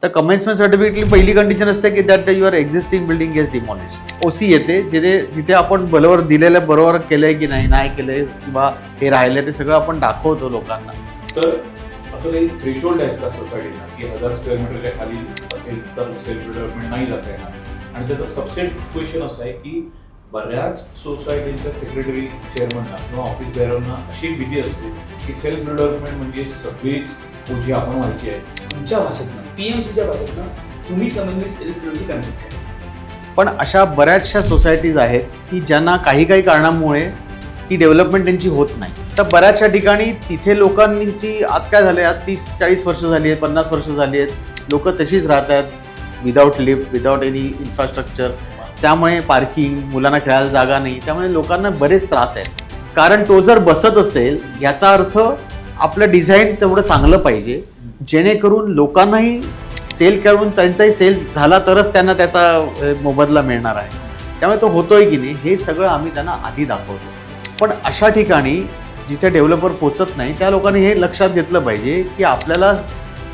तर कमेन्समेंट सर्टिफिकेटली पहिली कंडिशन असते की that your existing building is demolished. OC येते जिथे आपण बरोबर दिलेलं बरोबर केलंय की नाही केलंय किंवा हे राहिलंय ते सगळं आपण दाखवतो लोकांना. तर असं काही थ्रेशोल्ड आहेत का सोसायटीला की 1000 स्क्वेअर मीटरच्या खाली असेल तर सेल्फ डेव्हलपमेंट नाही जाता येणार? आणि त्याचा सबसेट क्वेश्चन असा आहे की बऱ्याच सोसायटीच्या सेक्रेटरी चेअरमनला किंवा ऑफिस बेअररना अशी एक भीती असते की सेल्फ डेव्हलपमेंट म्हणजे सगळीच ओझी आपण व्हायची आहे. तुमच्या भाषेतनं पीएमसीच्या भाषेतनं तुम्ही समजली सेल्फ डेव्हलपची कन्सेप्ट आहे. पण अशा बऱ्याचशा सोसायटीज आहेत की ज्यांना काही कारणा ती डेव्हलपमेंट त्यांची होत नाही. तर बऱ्याचशा ठिकाणी तिथे लोकांची आज काय झालं, आज 30-40 वर्ष झाली आहेत, 50 वर्ष झाली आहेत, लोक तशीच राहत आहेत without lift, without any infrastructure. त्यामुळे पार्किंग, मुलांना खेळायला जागा नाही, त्यामुळे लोकांना बरेच त्रास आहेत. कारण तो जर बसत असेल याचा अर्थ आपलं डिझाईन तेवढं चांगलं पाहिजे जेणेकरून लोकांनाही सेल करून त्यांचाही सेल झाला तरच त्यांना त्याचा मोबदला मिळणार आहे. त्यामुळे तो होतोय की नाही हे सगळं आम्ही त्यांना आधी दाखवतो. पण अशा ठिकाणी जिथे डेव्हलपर पोचत नाही त्या लोकांनी हे लक्षात घेतलं पाहिजे की आपल्याला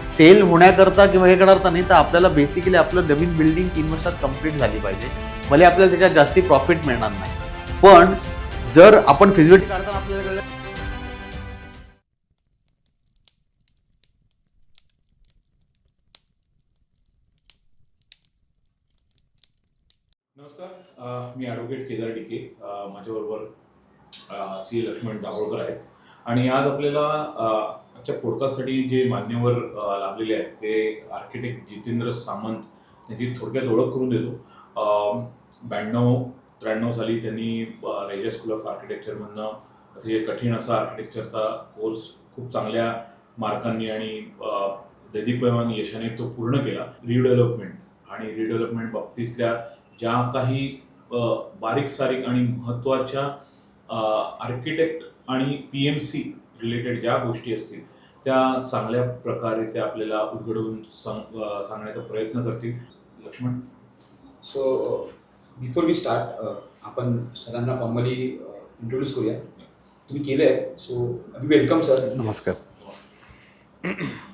सेल होण्याकरता किंवा हे करता नाही तर आपल्याला बेसिकली आपलं नवीन बिल्डिंग 3 वर्षात कंप्लीट झाली पाहिजे. भले आपल्याला त्याच्यात जास्ती प्रॉफिट मिळणार नाही, पण जर आपण फिजिबिलिटी काढताना आपल्याला कळलं. नमस्कार, मी ॲडव्होकेट केदार डिके, माझ्याबरोबर सी लक्ष्मण दाभोळकर आहेत. आणि आज आपल्याला आजच्या पॉडकास्टसाठी जे मान्यवर लाभलेले आहेत ते आर्किटेक्ट जितेंद्र सामंत यांची थोडक्यात ओळख करून देतो. 92-93 साली त्यांनी रायजा स्कूल ऑफ आर्किटेक्चरमधनं अतिशय कठीण असा आर्किटेक्चरचा कोर्स खूप चांगल्या मार्कांनी आणि दैदिप्यमान यशाने तो पूर्ण केला. रिडेव्हलपमेंट बाबतीतल्या ज्या काही बारीक सारीक आणि महत्त्वाच्या आर्किटेक्ट आणि PMC रिलेटेड ज्या गोष्टी असतील त्या चांगल्या प्रकारे त्या आपल्याला उलगडून सांगण्याचा प्रयत्न करतील. Laxman. So before we start आपण सरांना फॉर्मली इंट्रोड्यूस करूया. तुम्ही केलं आहे, सो वेलकम सर. नमस्कार.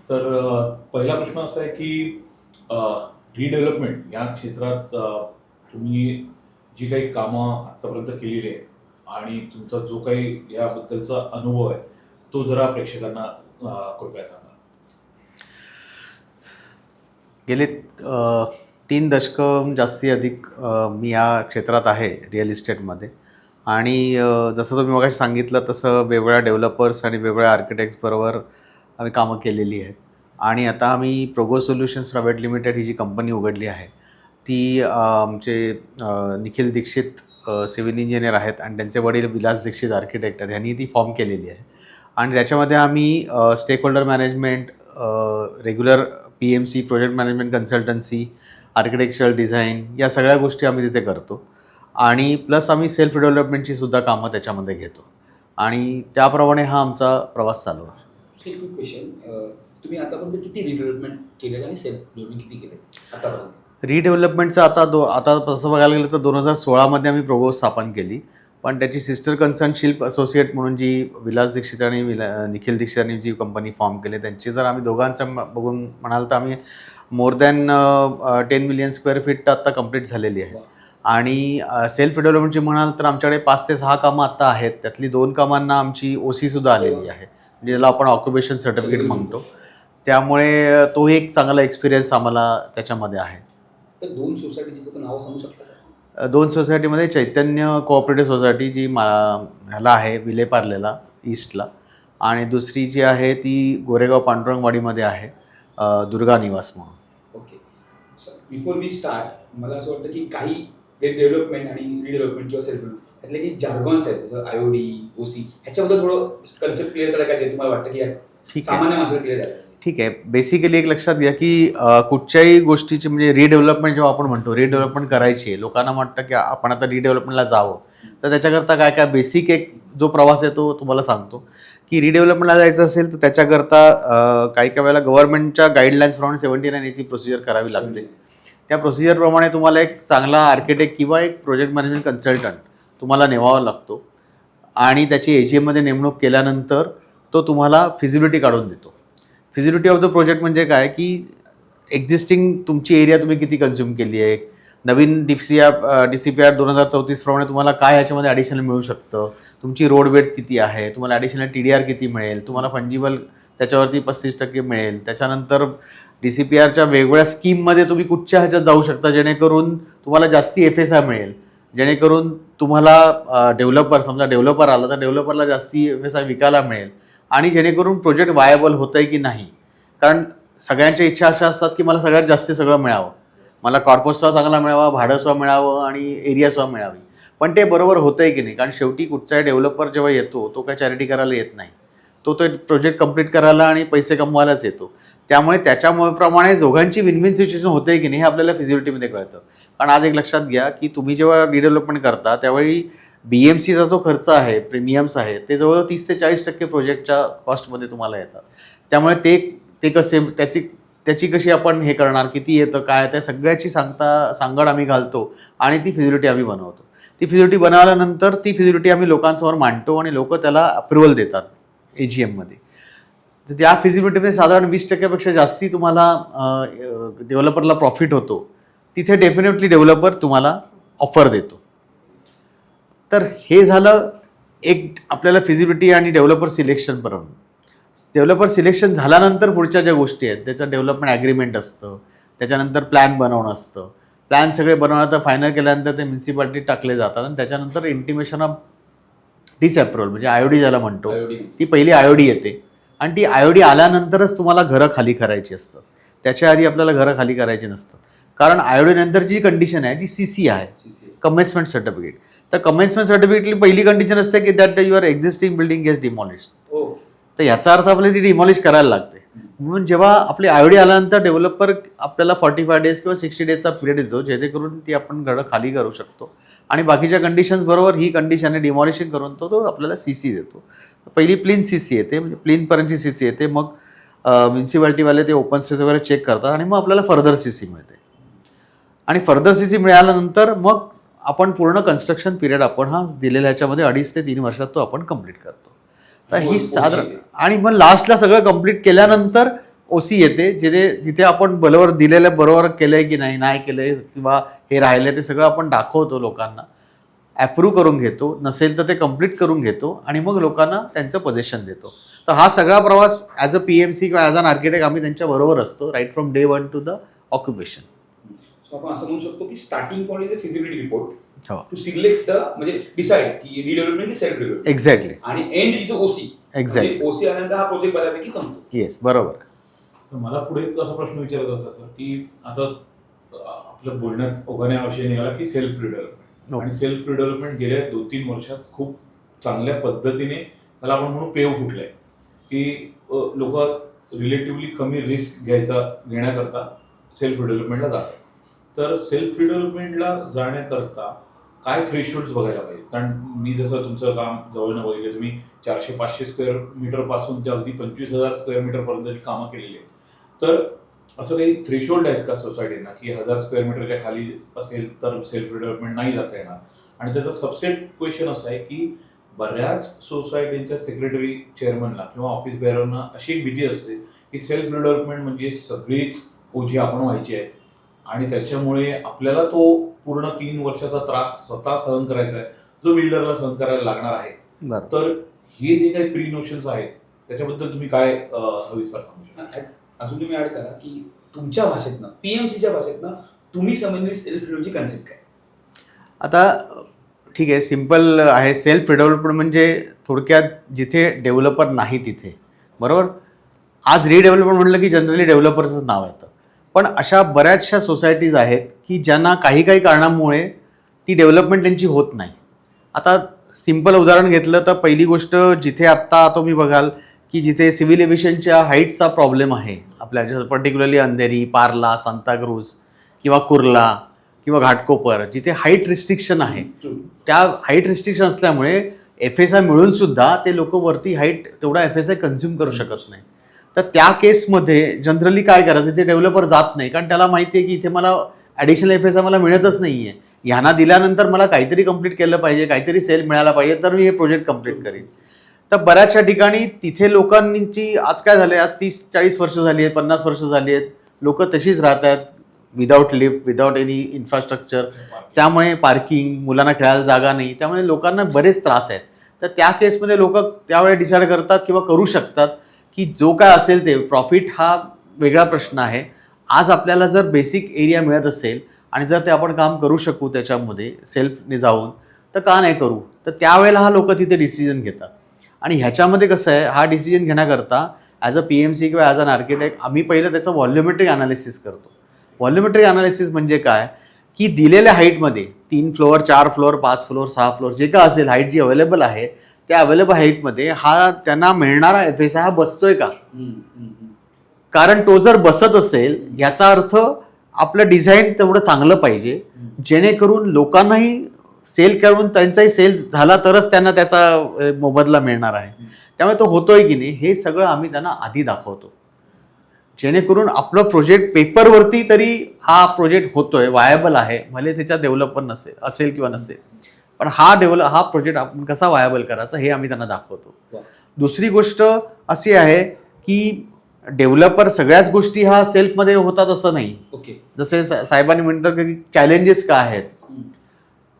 तर पहिला प्रश्न असा आहे की रिडेव्हलपमेंट या क्षेत्रात तुम्ही जी काही कामं आत्तापर्यंत केलेली आहे आणि तुमचा जो काही याबद्दलचा अनुभव आहे तो जरा प्रेक्षकांना कृपया सांगा. गेले 3 दशकं जास्ती अधिक मी या क्षेत्रात आहे रिअल इस्टेटमध्ये. आणि जसं तुम्ही मगाशी सांगितलं तसं वेगवेगळ्या डेव्हलपर्स आणि वेगवेगळ्या आर्किटेक्ट्सबरोबर आम्ही कामं केलेली आहेत. आणि आता आम्ही प्रोगो सोल्युशन्स प्रायव्हेट लिमिटेड ही जी कंपनी उघडली आहे ती आमचे निखिल दीक्षित सिव्हिल इंजिनियर आहेत आणि त्यांचे वडील विलास दीक्षित आर्किटेक्ट आहेत, ह्यांनी ती फॉर्म केलेली आहे. आणि त्याच्यामध्ये आम्ही stakeholder management, regular PMC project management consultancy, architectural design या सगळ्या गोष्टी आम्ही तिथे करतो. आणि प्लस आम्ही सेल्फ डेव्हलपमेंटची सुद्धा कामं त्याच्यामध्ये घेतो आणि त्याप्रमाणे हा आमचा प्रवास चालू आहे. एक क्वेश्चन, तुम्ही आतापर्यंत किती रिडेव्हलपमेंट केले आणि सेल्फ डेव्हलपमेंट किती केले आतापर्यंत? रिडेव्हलपमेंटचं आता तसं बघायला गेलं तर 2016मध्ये आम्ही प्रोगो स्थापन केली. पण त्याची सिस्टर कन्सर्न शिल्प असोसिएट म्हणून जी विलास दीक्षित आणि निखिल दीक्षित यांनी जी कंपनी फॉर्म केली त्यांची जर आम्ही दोघांचं बघून म्हणाल तर आम्ही more than 10 million square feet आत्ता कंप्लीट झालेली आहे. आणि सेल्फ डेव्हलपमेंटची म्हणाल तर आमच्याकडे 5 ते 6 कामं आत्ता आहेत. त्यातली 2 कामांना आमची OC सुद्धा आलेली आहे, म्हणजे ज्याला आपण ऑक्युपेशन सर्टिफिकेट म्हणतो. त्यामुळे तो एक चांगला एक्सपिरियन्स आम्हाला त्याच्यामध्ये आहे. तर 2 सोसायटीची फक्त नावं सांगू शकता का? 2 सोसायटीमध्ये चैतन्य कोऑपरेटिव्ह सोसायटी जी ह्याला आहे विलेपार्लेला ईस्टला, आणि दुसरी जी आहे ती गोरेगाव पांडुरंगवाडीमध्ये आहे, दुर्गा निवास म्हणून. Okay sir, before we start मला असं वाटतं की काही डेव्हलपमेंट आणि रिडेव्हलपमेंट किंवा सेल्फ डेव्हलपमेंट यातले काही जार्गॉन्स आहेत जसं IOD, OC, ह्याच्याबद्दल थोडं कन्सेप्ट क्लिअर करायला काय जे तुम्हाला वाटतं की ठीक आहे, सामान्य माणसाला क्लिअर झालं? ठीक आहे. बेसिकली एक लक्षात घ्या की कुठच्याही गोष्टीची म्हणजे रिडेव्हलपमेंट जेव्हा आपण म्हणतो रिडेव्हलपमेंट करायची आहे, लोकांना वाटतं की आपण आता रिडेव्हलपमेंटला जावं. तर त्याच्याकरता काय काय बेसिक एक जो प्रवास आहे तो तुम्हाला सांगतो की रिडेव्हलपमेंटला जायचं असेल तर त्याच्याकरता काही वेळेला गव्हर्नमेंटच्या गाईडलाईन्सप्रमाणे 79 याची प्रोसिजर करावी लागते. त्या प्रोसिजरप्रमाणे तुम्हाला एक चांगला आर्किटेक्ट किंवा एक प्रोजेक्ट मॅनेजमेंट कन्सल्टंट तुम्हाला नेमावा लागतो आणि त्याची AGMमध्ये नेमणूक केल्यानंतर तो तुम्हाला फिजिबिलिटी काढून देतो. फिजिबिलिटी ऑफ द प्रोजेक्ट म्हणजे काय की एक्झिस्टिंग तुमची एरिया तुम्ही किती कन्झ्युम केली आहे, नवीन DCPR 2034 प्रमाणे तुम्हाला काय ह्याच्यामध्ये ॲडिशनल मिळू शकतं, तुमची रोड वेट किती आहे, तुम्हाला ॲडिशनल TDR किती मिळेल, तुम्हाला फंजिबल त्याच्यावरती 35% मिळेल. त्याच्यानंतर DCPRच्या वेगवेगळ्या स्कीममध्ये तुम्ही कुठच्या ह्याच्यात जाऊ शकता जेणेकरून तुम्हाला जास्ती FSI मिळेल, जेणेकरून तुम्हाला डेव्हलपर, समजा डेव्हलपर आला तर डेव्हलपरला जास्ती FSI विकायला मिळेल आणि जेणेकरून प्रोजेक्ट वायबल होतं आहे की नाही. कारण सगळ्यांच्या इच्छा अशा असतात की मला सगळ्यात जास्त सगळं मिळावं, मला कॉर्पोसुद्धा चांगला मिळावा, भाडंसुद्धा मिळावं आणि एरियासुद्धा मिळावी. पण ते बरोबर होतं आहे की नाही, कारण शेवटी कुठचाही डेव्हलपर जेव्हा येतो तो काय चॅरिटी करायला येत नाही, तो प्रोजेक्ट कंप्लीट करायला आणि पैसे कमवायलाच येतो. त्यामुळे त्याच्याप्रमाणे दोघांची विन विन सिच्युएशन होते आहे की नाही हे आपल्याला फिजिबिलिटीमध्ये कळतं. कारण आज एक लक्षात घ्या की तुम्ही जेव्हा रिडेव्हलपमेंट करता त्यावेळी BMCचा जो खर्च आहे, प्रीमियम्स आहे, ते जवळ 30 ते 40% प्रोजेक्टच्या कॉस्टमध्ये तुम्हाला येतात. त्यामुळे ते कसे त्याची कशी आपण हे करणार, किती येतं काय, त्या सगळ्याची सांगड आम्ही घालतो आणि ती फिजिबिलिटी आम्ही बनवतो. ती फिजिबिलिटी बनवल्यानंतर ती फिजिबिलिटी आम्ही लोकांसमोर मांडतो आणि लोक त्याला अप्रुव्हल देतात AGMमध्ये. तर त्या फिजिबिलिटीमध्ये साधारण 20% जास्ती तुम्हाला डेव्हलपरला प्रॉफिट होतो. तिथे डेफिनेटली डेव्हलपर तुम्हाला ऑफर देतो. तर हे झालं एक आपल्याला फिजिबिलिटी आणि डेव्हलपर सिलेक्शन पर्यंत. डेव्हलपर सिलेक्शन झाल्यानंतर पुढच्या ज्या गोष्टी आहेत त्याचं डेव्हलपमेंट ॲग्रीमेंट असतं, त्याच्यानंतर प्लॅन बनवणं असतं. प्लॅन सगळे बनवण्याचं फायनल केल्यानंतर ते म्युन्सिपाल्टी टाकले जातात आणि त्याच्यानंतर इंटिमेशन ऑफ डिसअप्रुव्हल म्हणजे IOD ज्याला म्हणतो, ती पहिली IOD येते आणि ती IOD आल्यानंतरच तुम्हाला घरं खाली करायची असतात. त्याच्या आधी आपल्याला घरं खाली करायची नसतात. कारण IOD नंतरची जी कंडिशन आहे ती CC आहे, कमेन्समेंट सर्टिफिकेट. तर कमेन्समेंट सर्टिफिकेटली पहिली कंडिशन असते की that your existing building gets demolished. तर याचा अर्थ आपल्याला ती डिमॉलिश करायला लागते. म्हणून जेव्हा आपली IOD आल्यानंतर डेव्हलपर आपल्याला 45 डेज किंवा 60 डेजचा पिरियड देतो जेणेकरून ती आपण घरं खाली करू शकतो आणि बाकीच्या कंडिशन्स बरोबर ही कंडिशन आहे डिमॉलिशन करून तो आपल्याला CC देतो. पहिली प्लीन CC येते, म्हणजे प्लीनपर्यंतची CC येते. मग म्युन्सिपाल्टीवाले ते ओपन स्पेस वगैरे चेक करतात आणि मग आपल्याला फर्दर CC मिळते आणि फर्दर CC मिळाल्यानंतर मग आपण पूर्ण कन्स्ट्रक्शन पिरियड आपण हा दिलेल्या ह्याच्यामध्ये 2.5 ते 3 वर्षात तो आपण कंप्लीट करतो. तर ही साधारण आणि मग लास्टला सगळं कंप्लीट केल्यानंतर OC येते, जिथे आपण बरोबर दिलेलं बरोबर केलंय की नाही केलंय किंवा हे राहिलं ते सगळं आपण दाखवतो, लोकांना ॲप्रूव्ह करून घेतो, नसेल तर ते कंप्लीट करून घेतो आणि मग लोकांना त्यांचं पोझिशन देतो. तर हा सगळा प्रवास ॲज अ PMC किंवा ॲज अन आर्किटेक्ट आम्ही त्यांच्याबरोबर असतो right from day 1 to the occupation. So आपण असं म्हणू शकतो की starting point is feasibility report हो, टू सिलेक्ट म्हणजे डिसाइड की रिडेव्हलपमेंट की सेल्फ डेव्हलपमेंट. एक्झॅक्टली. आणि end is OC. Exactly. OC आल्यानंतर हा प्रोजेक्ट बऱ्यापैकी संपतो. येस, बरोबर. तर मला पुढे एक असा प्रश्न विचारायचा होता सर की आता आपलं बोलण्यात ओघाने विषय निघाला की सेल्फ रिडेव्हलपमेंट. आणि सेल्फ रिडेव्हलपमेंट गेल्या 2-3 वर्षात खूप चांगल्या पद्धतीने त्याला आपण म्हणून पेव फुटलंय की लोक रिलेटिव्हली कमी रिस्क घेण्याकरता सेल्फ रिडेव्हलपमेंटला जातात. तर सेल्फ रिडेव्हलपमेंटला जाण्याकरता काय थ्रेशोल्ड्स बघायला पाहिजे? कारण मी जसं तुमचं काम जवळनं बघितलं, तुम्ही 400-500 स्क्वेअर मीटर पासून ते अगदी 25,000 स्क्वेअर मीटर पर्यंतची कामं केलेली आहेत. तर असं काही थ्रेशोल्ड आहेत का सोसायटीना की 1000 स्क्वेअर मीटरच्या खाली असेल तर सेल्फ रिडेव्हलपमेंट नाही जाता येणार? आणि त्याचा सबसेट क्वेश्चन असा आहे की बऱ्याच सोसायटींच्या सेक्रेटरी चेअरमनला किंवा ऑफिस बेअररना अशी एक भीती असते की सेल्फ रिडेव्हलपमेंट म्हणजे सगळीच ओझी आपण व्हायची आहे आणि त्याच्यामुळे आपल्याला तो पूर्ण 3 वर्षाचा त्रास स्वतः सहन करायचा आहे जो बिल्डरला सहन करायला लागणार आहे. तर हे जे काही प्री नोशन्स आहेत त्याच्याबद्दल तुम्ही काय सविस्तर सांगू शकता? अजून तुम्ही ऍड करा की तुमच्या भाषेतनं PMCच्या भाषेतनं तुम्ही संबंधित सेल्फ रिडेव्हलपची कन्सेप्ट काय? आता ठीक आहे, सिम्पल आहे. सेल्फ डेव्हलपमेंट म्हणजे थोडक्यात जिथे डेव्हलपर नाही तिथे, बरोबर. आज रिडेव्हलपमेंट म्हटलं की जनरली डेव्हलपरचंच नाव येतं. पण अशा बऱ्याचशा सोसायटीज आहेत की ज्यांना काही कारणामुळे ती डेव्हलपमेंट त्यांची होत नाही. आता सिम्पल उदाहरण घेतलं तर पहिली गोष्ट जिथे आत्ता तुम्ही बघाल की जिथे सिव्हिल एव्हिएशनच्या हाईटचा प्रॉब्लेम आहे आपल्या, पर्टिक्युलरली अंधेरी, पार्ला, सांताक्रूज किंवा कुर्ला किंवा घाटकोपर, जिथे हाईट रिस्ट्रिक्शन आहे, त्या हाईट रिस्ट्रिक्शन असल्यामुळे FSI मिळून सुद्धा ते लोक वरती हाईट तेवढा FSI कन्झ्युम करू शकत नाही. तर त्या केसमध्ये जनरली काय करायचं, ते डेव्हलपर जात नाही कारण त्याला माहिती आहे की इथे मला ॲडिशनल FSI मला मिळतच नाही आहे. ह्यांना दिल्यानंतर मला काहीतरी कंप्लीट केलं पाहिजे, काहीतरी सेल मिळाला पाहिजे तर मी हे प्रोजेक्ट कंप्लीट करीन. तर बऱ्याचशा ठिकाणी तिथे लोकांची आज काय झालं, आज 30-40 वर्ष झाली आहेत, 50 वर्ष झाली आहेत, लोक तशीच राहतात without lift, without any infrastructure. त्यामुळे पार्किंग, मुलांना खेळायला जागा नाही, त्यामुळे लोकांना बरेच त्रास आहेत. तर त्या केसमध्ये लोक त्यावेळी डिसाईड करतात किंवा करू शकतात की जो काय असेल ते प्रॉफिट हा वेगळा प्रश्न आहे. आज आपल्याला जर बेसिक एरिया मिळत असेल आणि जर ते आपण काम करू शकू त्याच्यामध्ये सेल्फने जाऊन, तर का नाही करू. तर त्यावेळेला हा लोक तिथे डिसिजन घेतात. आणि ह्याच्यामध्ये कसं आहे, हा डिसिजन घेण्याकरता ॲज अ PMC किंवा ॲज अन आर्किटेक्ट आम्ही पहिलं त्याचं व्हॉल्युमेट्रिक अनालिसिस करतो. व्हॉल्युमेट्रिक अनालिसिस म्हणजे काय की दिलेल्या हाईटमध्ये 3 फ्लोअर, 4 फ्लोअर, 5 फ्लोअर, 6 फ्लोअर जे काय असेल हाईट जी अवेलेबल आहे त्या अवेलेबल हाईटमध्ये हा त्यांना मिळणारा FSI हा बसतोय का. कारण तो जर बसत असेल याचा अर्थ आपलं डिझाईन तेवढं चांगलं पाहिजे जेणेकरून लोकांनाही सेल करून त्यांचाही सेल झाला तरच त्यांना त्याचा मोबदला मिळणार आहे. त्यामुळे तो होतोय की नाही हे सगळं आम्ही त्यांना आधी दाखवतो जेणेकरून आपलं प्रोजेक्ट पेपरवरती तरी हा प्रोजेक्ट होतोय, वायबल आहे. भले त्याच्यात डेव्हलपर असेल किंवा नसेल, पण हा प्रोजेक्ट आपण कसा वायबल करायचा हे आम्ही त्यांना दाखवतो. दुसरी गोष्ट अशी आहे की डेव्हलपर सगळ्याच गोष्टी हा सेल्फमध्ये होतात असं नाही. जसे साहेबांनी म्हटलं की चॅलेंजेस काय आहेत,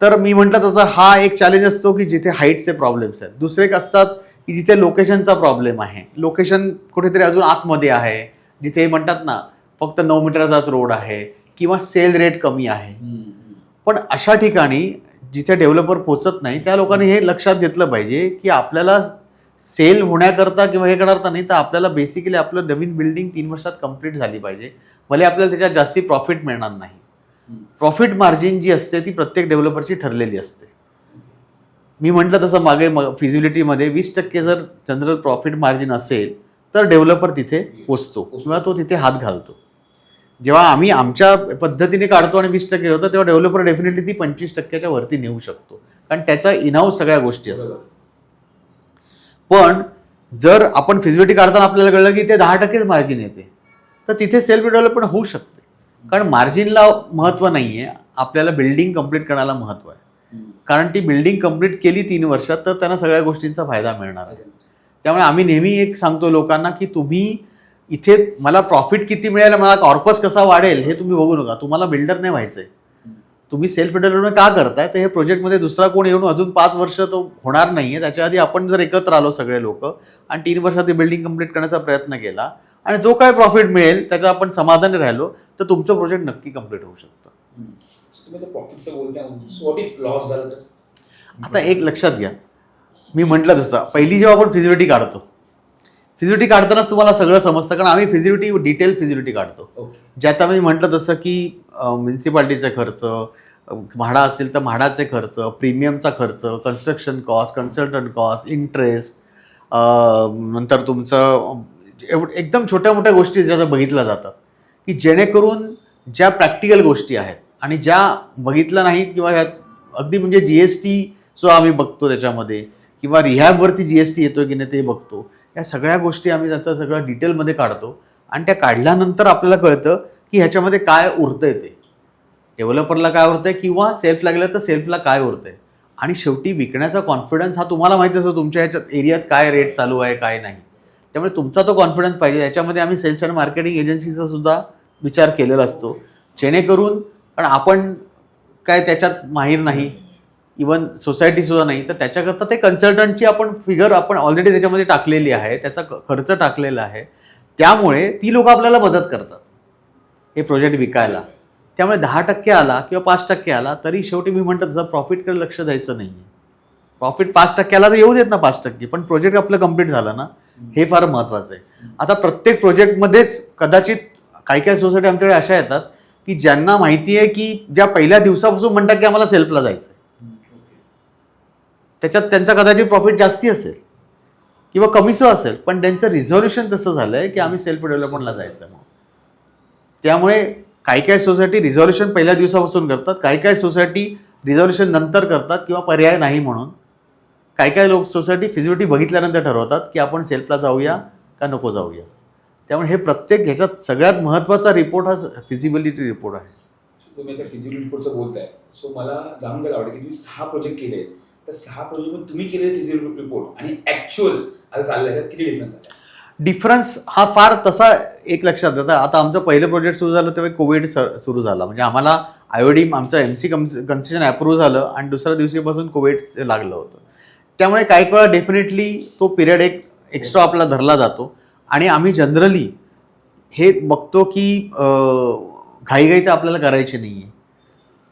तर मी म्हटलं तसं हा एक चॅलेंज असतो की जिथे हाईटचे प्रॉब्लेम्स आहेत. दुसरे एक असतात की जिथे लोकेशनचा प्रॉब्लेम आहे, लोकेशन कुठेतरी अजून आतमध्ये आहे, जिथे म्हणतात ना फक्त 9 मीटरचाच रोड आहे किंवा सेल रेट कमी आहे. पण अशा ठिकाणी जिथे डेव्हलपर पोचत नाही त्या लोकांनी हे लक्षात घेतलं पाहिजे की आपल्याला सेल होण्याकरता किंवा हे करता नाही तर आपल्याला बेसिकली आपलं नवीन बिल्डिंग 3 वर्षात कंप्लीट झाली पाहिजे. भले आपल्याला त्याच्यात जास्ती प्रॉफिट मिळणार नाही. प्रॉफिट मार्जिन जी असते ती प्रत्येक डेव्हलपरची ठरलेली असते. मी म्हटलं तसं मागे फिजिबिलिटीमध्ये 20% जर जनरल प्रॉफिट मार्जिन असेल तर डेव्हलपर तिथे पोचतो किंवा तो तिथे हात घालतो. जेव्हा आम्ही आमच्या पद्धतीने काढतो आणि 20% होतं तेव्हा डेव्हलपर डेफिनेटली ती 25%च्या वरती नेऊ शकतो कारण त्याचा इनहाऊस सगळ्या गोष्टी असतात. पण जर आपण फिजिबिलिटी काढताना आपल्याला कळलं की ते 10%च मार्जिन येते तर तिथे सेल्फ डेव्हलपमेंट होऊ शकते. कारण मार्जिनला महत्त्व नाही आहे, आपल्याला बिल्डिंग कंप्लीट करायला महत्त्व आहे. कारण ती बिल्डिंग कंप्लीट केली 3 वर्षात तर त्यांना सगळ्या गोष्टींचा फायदा मिळणार आहे. त्यामुळे आम्ही नेहमी एक सांगतो लोकांना की तुम्ही इथे मला प्रॉफिट किती मिळेल, मला कॉर्पस कसा वाढेल हे तुम्ही बघू नका. तुम्हाला बिल्डर नाही व्हायचंय, तुम्ही सेल्फ डेव्हलपमेंट का करताय तर हे प्रोजेक्टमध्ये दुसरा कोण येऊन अजून 5 वर्ष तो होणार नाहीये. त्याच्या आधी आपण जर एकत्र आलो सगळे लोक आणि 3 वर्षात बिल्डिंग कंप्लीट करण्याचा प्रयत्न केला आणि जो काय प्रॉफिट मिळेल त्याचा आपण समाधानी राहिलो तर तुमचं प्रोजेक्ट नक्की कंप्लीट होऊ शकतं. आता एक लक्षात घ्या, मी म्हटलं तसं पहिली जेव्हा आपण फिजिबिलिटी काढतो, फिजिबिलिटी काढतानाच तुम्हाला सगळं समजतं कारण आम्ही फिजिबिलिटी डिटेल फिजिबिलिटी काढतो. ज्यात आम्ही म्हटलं तसं की म्युन्सिपाल्टीचे खर्च, म्हाडा असेल तर म्हाडाचे खर्च, प्रीमियमचा खर्च, construction cost, consultant cost, interest, नंतर तुमचं एकदम छोट्या मोठ्या गोष्टी ज्या बघितल्या जातात की जेणेकरून ज्या प्रॅक्टिकल गोष्टी आहेत आणि ज्या बघितल्या नाहीत किंवा ह्यात अगदी म्हणजे GST जो आम्ही बघतो त्याच्यामध्ये किंवा रिहॅबवरती GST येतोय की नाही ते बघतो. या सगळ्या गोष्टी आम्ही त्याचं सगळं डिटेलमध्ये काढतो आणि त्या काढल्यानंतर आपल्याला कळतं की ह्याच्यामध्ये काय उरतंय, ते डेव्हलपरला काय उरतंय किंवा सेल्फला गेलं तर सेल्फला काय उरतंय. आणि शेवटी विकण्याचा कॉन्फिडन्स हा तुम्हाला माहिती असतो तुमच्या ह्याच्यात एरियात काय रेट चालू आहे काय नाही. त्यामुळे तुमचा तो कॉन्फिडन्स पाहिजे. याच्यामध्ये आम्ही सेल्स अँड मार्केटिंग एजन्सीचा सुद्धा विचार केलेला असतो जेणेकरून, कारण आपण काय त्याच्यात माहीर नाही, इवन सोसायटीसुद्धा नाही, तर त्याच्याकरता ते कन्सल्टंटची आपण फिगर आपण ऑलरेडी त्याच्यामध्ये टाकलेली आहे, त्याचा खर्च टाकलेला आहे. त्यामुळे ती लोक आपल्याला मदत करतात हे प्रोजेक्ट विकायला. त्यामुळे 10% आला किंवा 5% आला तरी शेवटी मी म्हणतो तसं प्रॉफिटकडे लक्ष द्यायचं नाही. प्रॉफिट 5% आला तर येऊ देत ना 5%, पण प्रोजेक्ट आपलं कम्प्लीट झालं ना, हे फार महत्त्वाचं आहे. आता प्रत्येक प्रोजेक्टमध्येच कदाचित काही काही सोसायटी आमच्याकडे अशा येतात की ज्यांना माहिती आहे की ज्या पहिल्या दिवसापासून म्हणतात की आम्हाला सेल्फला जायचं, त्याच्यात त्यांचा कदाचित प्रॉफिट जास्ती असेल किंवा कमीसं असेल, पण त्यांचं रिझॉल्युशन तसं झालंय की आम्ही सेल्फ डेव्हलपमेंटला जायचं. त्यामुळे काही काही सोसायटी रिझॉल्युशन पहिल्या दिवसापासून करतात, काही काही सोसायटी रिझॉल्युशन नंतर करतात किंवा पर्याय नाही म्हणून. काही काही लोक सोसायटी फिजिबिलिटी बघितल्यानंतर ठरवतात की आपण सेल्फला जाऊया का नको जाऊया. त्यामुळे हे प्रत्येक ह्याच्यात सगळ्यात महत्त्वाचा रिपोर्ट हा फिजिबिलिटी रिपोर्ट आहे. तुम्ही आता फिजिबिलिटी रिपोर्टचं बोलताय, सो मला जाणून घ्यायला आवडेल की तुम्ही 6 प्रोजेक्ट केले, तर 6 प्रोजेक्टमध्ये तुम्ही केलेले फिजिबिलिटी रिपोर्ट आणि ॲक्च्युअल आता चाललं आहे किती डिफरन्स आहे? डिफरन्स हा फार तसा एक लक्षात येतं, आता आमचं पहिलं प्रोजेक्ट सुरू झालं तेव्हा कोविड सुरू झाला, म्हणजे आम्हाला आयोडी आमचं MC कन्सेशन अप्रूव्ह झालं आणि दुसऱ्या दिवशीपासून कोविड लागलं होतं. त्यामुळे काही वेळा डेफिनेटली तो पिरियड एक एक्स्ट्रा आपला धरला जातो आणि आम्ही जनरली हे बघतो की घाईघाई तर आपल्याला करायची नाही आहे.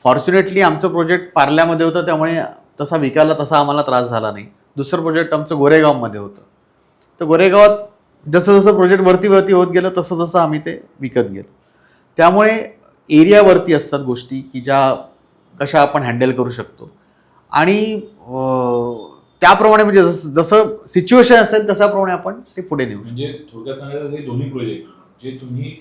फॉर्च्युनेटली आमचं प्रोजेक्ट पार्ल्यामध्ये होतं त्यामुळे तसा विकायला तसा आम्हाला त्रास झाला नाही. दुसरं प्रोजेक्ट आमचं गोरेगावमध्ये होतं, तर गोरेगावात जसं जसं प्रोजेक्ट वरती होत गेलं तसं जसं आम्ही ते विकत गेलो. त्यामुळे एरियावरती असतात गोष्टी की ज्या कशा आपण हँडल करू शकतो आणि त्याप्रमाणे म्हणजे जसं सिच्युएशन असेल तशाप्रमाणे आपण ते पुढे नेऊ शकतो. म्हणजे थोडक्यात सांगायचं हे दोन्ही प्रोजेक्ट जे तुम्ही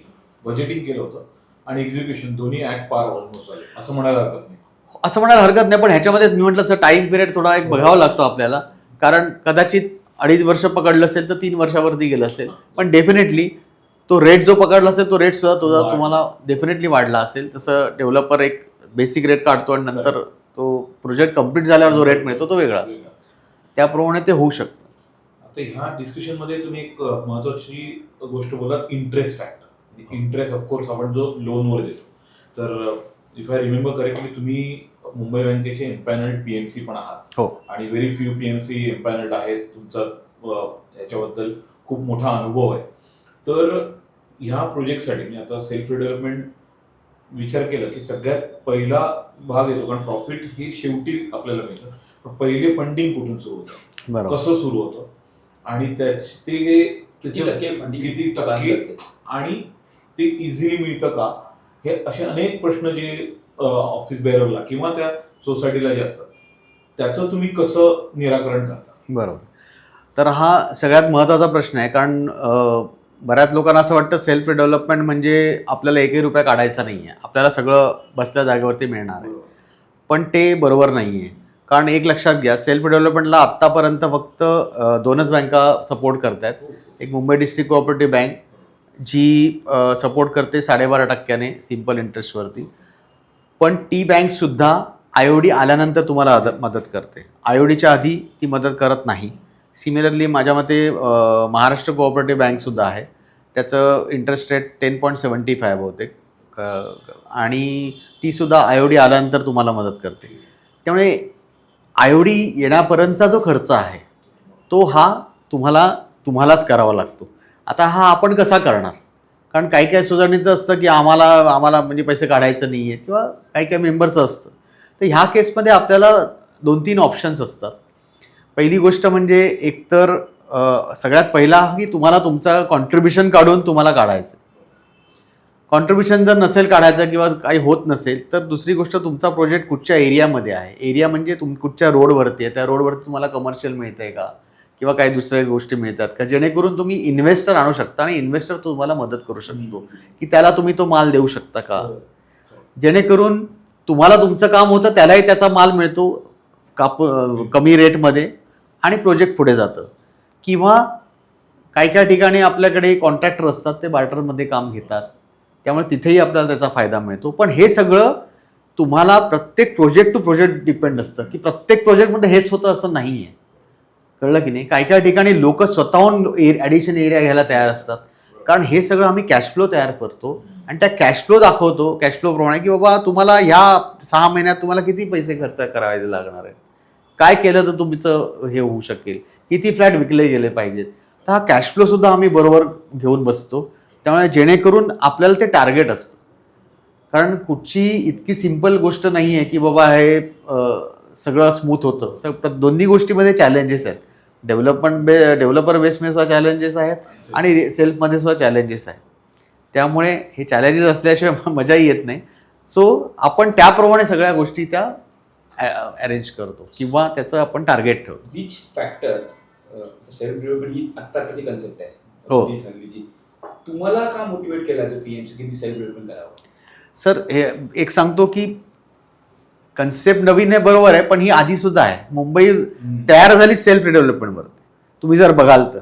बजेटिंग केलं होतं आणि एक्झिक्युशन दोन्ही ॲट पार ऑलमोस्ट झाले असं म्हणायला हरकत नाही. असं म्हणायला हरकत नाही, पण ह्याच्यामध्ये मी म्हटलं तर टाइम पिरियड थोडा एक बघावा लागतो आपल्याला, कारण कदाचित 2.5 वर्ष पकडलं असेल तर 3 वर्षावरती गेलं असेल, पण डेफिनेटली तो रेट जो पकडला असेल तो रेट सुद्धा तुम्हाला डेफिनेटली वाढला असेल. तसं डेव्हलपर एक बेसिक रेट काढतो आणि नंतर तो प्रोजेक्ट कम्प्लीट झाल्यावर जो रेट मिळतो तो वेगळा असतो, त्याप्रमाणे ते होऊ शकतं. आता ह्या डिस्कशनमध्ये तुम्ही एक महत्वाची गोष्ट बोललात, इंटरेस्ट फॅक्टर. इंटरेस्ट ऑफकोर्स आपण जो लोनवर देतो, तर इफ आय रिमेंबर करेक्टली तुम्ही मुंबई बँकेचे एम्पॅनल्ड PMC पण आहात. हो. आणि व्हेरी फ्यू PMC एम्पॅनल्ड आहेत. तुमचा याच्याबद्दल खूप मोठा अनुभव आहे. तर ह्या प्रोजेक्टसाठी मी आता सेल्फ डेव्हलपमेंट विचार केला की सगळ्यात पहिला भाग येतो, कारण प्रॉफिट हे शेवटी आपल्याला मिळतं, पण पहिले फंडिंग कुठून सुरू होतं, बरोबर, कसं सुरू होतं आणि ते किती टक्के funding किती टक्के आणि ते इझिली मिळतं का, हे असे अनेक प्रश्न जे ऑफिस बेअररला किंवा त्या सोसायटीला जे असतात त्याचं तुम्ही कसं निराकरण करता. बरोबर. तर हा सगळ्यात महत्त्वाचा प्रश्न आहे, कारण बऱ्याच लोकांना असं वाटतं सेल्फ डेव्हलपमेंट म्हणजे आपल्याला 1 रुपया काढायचा नाही आहे, आपल्याला सगळं बसल्या जागेवरती मिळणार आहे, पण ते बरोबर नाही आहे. कारण एक लक्षात घ्या, सेल्फ डेव्हलपमेंटला आत्तापर्यंत फक्त 2च बँका सपोर्ट करत आहेत. एक मुंबई डिस्ट्रिक्ट कोऑपरेटिव्ह बँक जी सपोर्ट करते 12.5% सिम्पल इंटरेस्टवरती, पण टी बँकसुद्धा IOD आल्यानंतर तुम्हाला मदत करते, IODच्या आधी ती मदत करत नाही. सिमिलरली माझ्या मते महाराष्ट्र कोऑपरेटिव्ह बँकसुद्धा आहे, त्याचं इंटरेस्ट रेट 10.75 बहुतेक, आणि तीसुद्धा IOD आल्यानंतर तुम्हाला मदत करते. त्यामुळे IOD येण्यापर्यंतचा जो खर्च आहे तो हा तुम्हालाच करावा लागतो. आता हा आपण कसा करणार, कारण काही काही सोसायटीचं असतं की आम्हाला म्हणजे पैसे काढायचं नाही आहे, किंवा काही मेंबरचं असतं. तर ह्या केसमध्ये आपल्याला 2-3 ऑप्शन्स असतात. पहिली गोष्ट म्हणजे एकतर सगळ्यात पहिला की तुम्हाला तुमचा कॉन्ट्रीब्युशन काढून तुम्हाला काढायचं. कॉन्ट्रीब्युशन जर नसेल काढायचं किंवा काही होत नसेल तर दुसरी गोष्ट, तुमचा प्रोजेक्ट कुठच्या एरियामध्ये आहे, एरिया म्हणजे कुठच्या रोडवरती आहे, त्या रोडवरती तुम्हाला कमर्शियल मिळतं आहे का, किंवा काही दुसऱ्या गोष्टी मिळतात का, जेणेकरून तुम्ही इन्व्हेस्टर आणू शकता आणि इन्व्हेस्टर तुम्हाला मदत करू शकतो की त्याला तुम्ही तो माल देऊ शकता का, जेणेकरून तुम्हाला तुमचं काम होतं, त्यालाही त्याचा माल मिळतो कमी रेटमध्ये आणि प्रोजेक्ट पुढे जातं. किंवा काही ठिकाणी आपल्याकडे कॉन्ट्रॅक्टर असतात, ते बार्टरमध्ये काम घेतात, त्यामुळे तिथेही आपल्याला त्याचा फायदा मिळतो. पण हे सगळं तुम्हाला प्रत्येक प्रोजेक्ट टू प्रोजेक्ट डिपेंड असतं, की प्रत्येक प्रोजेक्टमध्ये हेच होतं असं नाही आहे. कळलं की नाही. काही ठिकाणी लोक स्वतःहून ॲडिशन एरिया घ्यायला तयार असतात, कारण हे सगळं आम्ही कॅश फ्लो तयार करतो आणि त्या कॅश फ्लो दाखवतो, कॅश फ्लो प्रमाणे की बाबा तुम्हाला ह्या 6 महिन्यात तुम्हाला किती पैसे खर्च करावे लागणार आहे, काय केलं तर तुमचं हे होऊ शकेल, किती फ्लॅट विकले गेले पाहिजेत. तर हा कॅश फ्लो सुद्धा आम्ही बरोबर घेऊन बसतो. त्यामुळे जेणेकरून आपल्याला ते टार्गेट असतं, कारण कुठची इतकी सिम्पल गोष्ट नाही आहे की बाबा हे सगळं स्मूथ होतं. दोन्ही गोष्टीमध्ये चॅलेंजेस आहेत. डेव्हलपर बेसमध्ये सुद्धा चॅलेंजेस आहेत आणि सेल्फमध्ये सुद्धा चॅलेंजेस आहेत. त्यामुळे हे चॅलेंजेस असल्याशिवाय मजाही येत नाही. सो आपण त्याप्रमाणे सगळ्या गोष्टी त्या अरेंज करतो किंवा त्याचं आपण टार्गेट ठेवतो. विच फॅक्टर सेल्फ डेव्हलपमेंट ही आत्ताची कन्सेप्ट आहे, हो, हल्लीची, तुम्हाला का मोटिवेट केला PMC की मी सेल्फ डेव्हलपमेंट करावं? सर हे एक सांगतो की कन्सेप्ट नवीन आहे बरोबर आहे, पण ही आधी सुद्धा आहे. मुंबई तयार झाली सेल्फ डेव्हलपमेंटवरती. तुम्ही जर बघाल तर